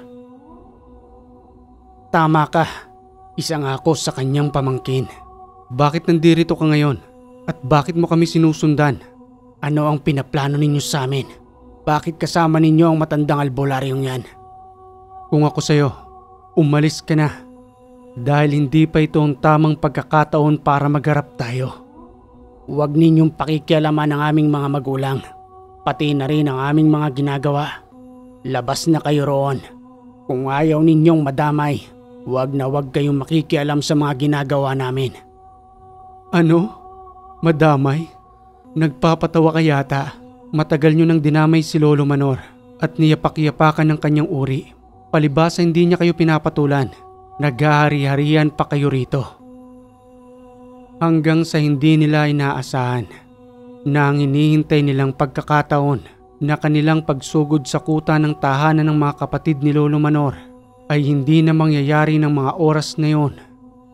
Tama ka, isa nga ako sa kanyang pamangkin. Bakit nandirito ka ngayon? At bakit mo kami sinusundan? Ano ang pinaplano ninyo sa amin? Bakit kasama ninyo ang matandang albularyong yan? Kung ako sa'yo, umalis ka na. Dahil hindi pa ito ang tamang pagkakataon para magharap tayo. Huwag ninyong pakikialaman ang aming mga magulang. Pati na rin ang aming mga ginagawa. Labas na kayo roon. Kung ayaw ninyong madamay, huwag na huwag kayong makikialam sa mga ginagawa namin. Ano? Madamay? Nagpapatawa ka yata. Matagal nyo nang dinamay si Lolo Manor at niyapak-yapakan ng kanyang uri. Palibasa hindi niya kayo pinapatulan. Naghahari-harian pa kayo rito. Hanggang sa hindi nila inaasahan na ang hinihintay nilang pagkakataon na kanilang pagsugod sa kuta ng tahanan ng mga kapatid ni Lolo Manor ay hindi na mangyayari ng mga oras na yon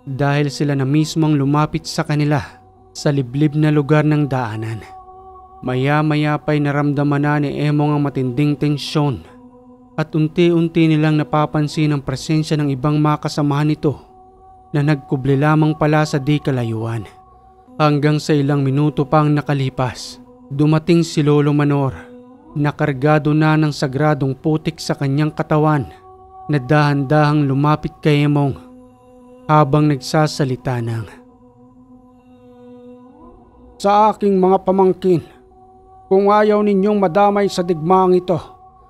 dahil sila na mismong lumapit sa kanila sa liblib na lugar ng daanan. Maya-maya pa'y naramdaman na ni Emong ang matinding tensyon at unti-unti nilang napapansin ang presensya ng ibang mga kasamahan nito na nagkubli lamang pala sa di kalayuan. Hanggang sa ilang minuto pang nakalipas, dumating si Lolo Manor na kargado na ng sagradong putik sa kanyang katawan na dahan-dahang lumapit kay Emong habang nagsasalita ng, "Sa aking mga pamangkin, kung ayaw ninyong madamay sa digmaang ito,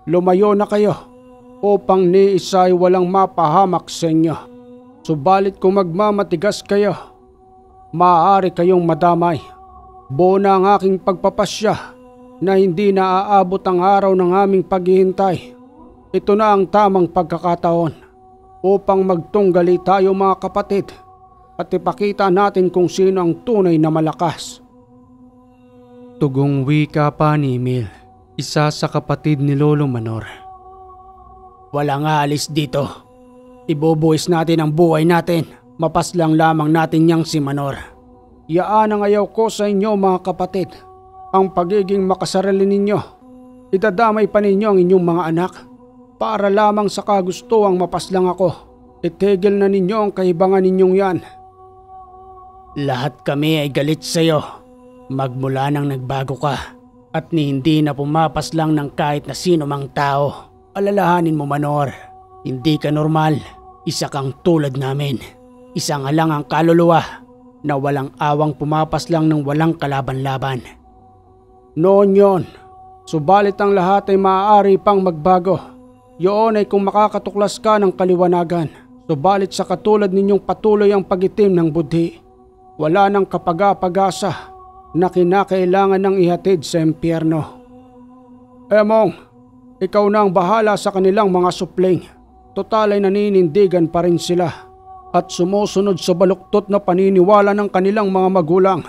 lumayo na kayo upang ni isa ay walang mapahamak sa inyo. Subalit kung magmamatigas kayo, maaari kayong madamay. Buo na ang aking pagpapasya na hindi na aabot ang araw ng aming paghihintay. Ito na ang tamang pagkakataon upang magtunggali tayo mga kapatid at ipakita natin kung sino ang tunay na malakas." Tugong wika pa ni Emil, isa sa kapatid ni Lolo Manor. "Walang aalis dito. Ibubuhis natin ang buhay natin. Mapaslang lamang natin niyang si Manor. Yaan ang ayaw ko sa inyo mga kapatid. Ang pagiging makasarili ninyo. Idadamay pa ninyo ang inyong mga anak. Para lamang sa kagustuhang mapaslang ako. Itigil na ninyo ang kahibangan ninyong yan. Lahat kami ay galit sa iyo. Magmula nang nagbago ka at ni hindi na pumapaslang ng kahit na sino mang tao. Alalahanin mo, Manor, hindi ka normal. Isa kang tulad namin. Isa nga lang ang kaluluwa na walang awang pumapaslang ng walang kalaban-laban. Noon yon, subalit ang lahat ay maaari pang magbago. Yun ay kung makakatuklas ka ng kaliwanagan. Subalit sa katulad ninyong patuloy ang pagitim ng budhi, wala nang kapag-pag-asa na kinakailangan ng ihatid sa impyerno. Emong, ikaw na ang bahala sa kanilang mga supling. Total ay naninindigan pa rin sila at sumusunod sa baluktot na paniniwala ng kanilang mga magulang.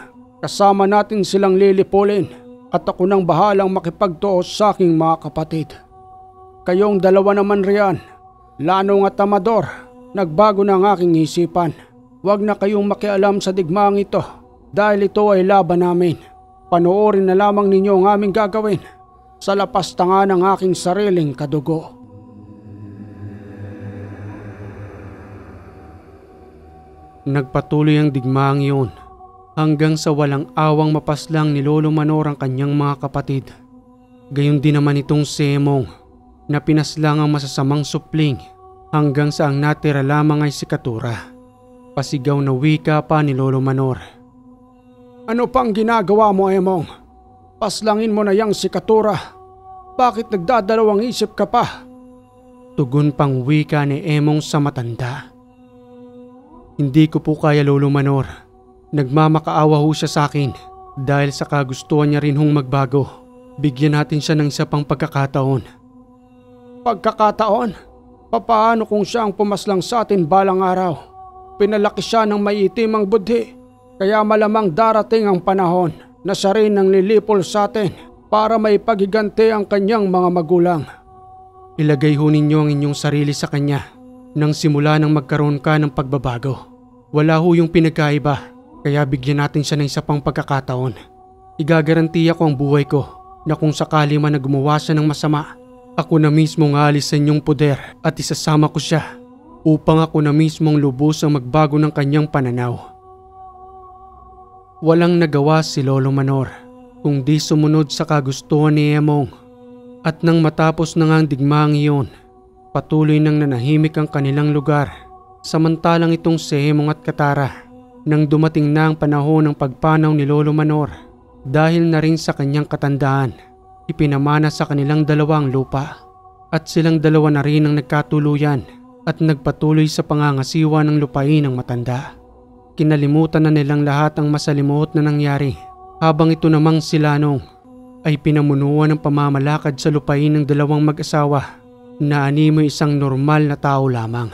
Kasama natin silang lilipulin at ako nang bahalang makipagtuos sa aking mga kapatid. Kayong dalawa naman riyan, Lanong at Amador, nagbago na ang aking isipan. Huwag na kayong makialam sa digmaang ito dahil ito ay laban namin. Panoorin na lamang ninyo ang aming gagawin sa lapastangan ng aking sariling kadugo. Nagpatuloy ang digmaang iyon hanggang sa walang awang mapaslang ni Lolo Manor ang kanyang mga kapatid. Gayon din naman itong si Emong na pinaslang ang masasamang supling hanggang sa ang natira lamang ay si Katura. Pasigaw na wika pa ni Lolo Manor. Ano pang ginagawa mo, Emong? Paslangin mo na yang si Katura. Bakit nagdadalawang isip ka pa? Tugon pang wika ni Emong sa matanda. Hindi ko po kaya, Lolo Manor. Nagmamakaawa ho siya sa akin dahil sa kagustuhan niya rin hong magbago. Bigyan natin siya ng isa pang pagkakataon. Pagkakataon? Papaano kung siya ang pumaslang sa atin balang araw? Pinalaki siya ng maiitim ang budhi. Kaya malamang darating ang panahon na siya rin ang lilipol sa atin para maipaghiganti ang kanyang mga magulang. Ilagay ho ninyo ang inyong sarili sa kanya nang simula nang magkaroon ka ng pagbabago. Wala ho yung pinagkaiba, kaya bigyan natin siya ng isa pang pagkakataon. Igagarantiya ko ang buhay ko na kung sakali man na gumawa siya ng masama, ako na mismong aalis sa inyong poder at isasama ko siya upang ako na mismong lubusang magbago ng kanyang pananaw. Walang nagawa si Lolo Manor kung di sumunod sa kagustuhan ni Emong. At nang matapos na nga ang digmaang iyon, patuloy nang nanahimik ang kanilang lugar. Samantalang itong si Emong at Katara, nang dumating na ang panahon ng pagpanaw ni Lolo Manor, dahil na rin sa kanyang katandaan, ipinamana sa kanilang dalawang lupa. At silang dalawa na rin ang nagkatuluyan at nagpatuloy sa pangangasiwa ng lupain ng matanda. Kinalimutan na nilang lahat ang masalimuot na nangyari, habang ito namang si Lanong ay pinamunuan ng pamamalakad sa lupain ng dalawang mag-asawa na animoy isang normal na tao lamang.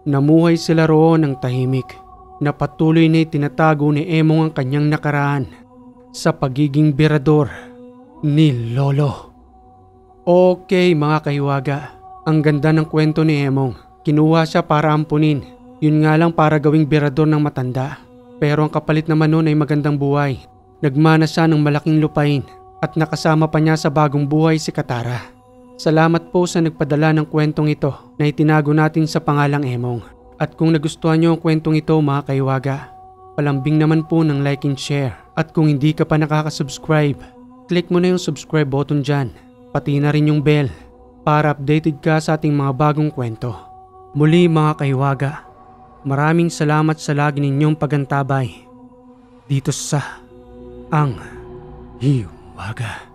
Namuhay sila roon ng tahimik na patuloy na itinatago ni Emong ang kanyang nakaraan sa pagiging birador ni Lolo. Okay mga kahiwaga, ang ganda ng kwento ni Emong. Kinuha siya para ampunin, yun nga lang para gawing birador ng matanda. Pero ang kapalit naman nun ay magandang buhay. Nagmana siya ng malaking lupain at nakasama pa niya sa bagong buhay si Katara. Salamat po sa nagpadala ng kwentong ito na itinago natin sa pangalang Emong. At kung nagustuhan niyo ang kwentong ito mga kaiwaga, palambing naman po ng like and share. At kung hindi ka pa nakaka-subscribe, click mo na yung subscribe button dyan, pati na rin yung bell para updated ka sa ating mga bagong kwento. Muli mga kaiwaga, maraming salamat sa lagi ninyong pagantabay dito sa Ang Hiwaga.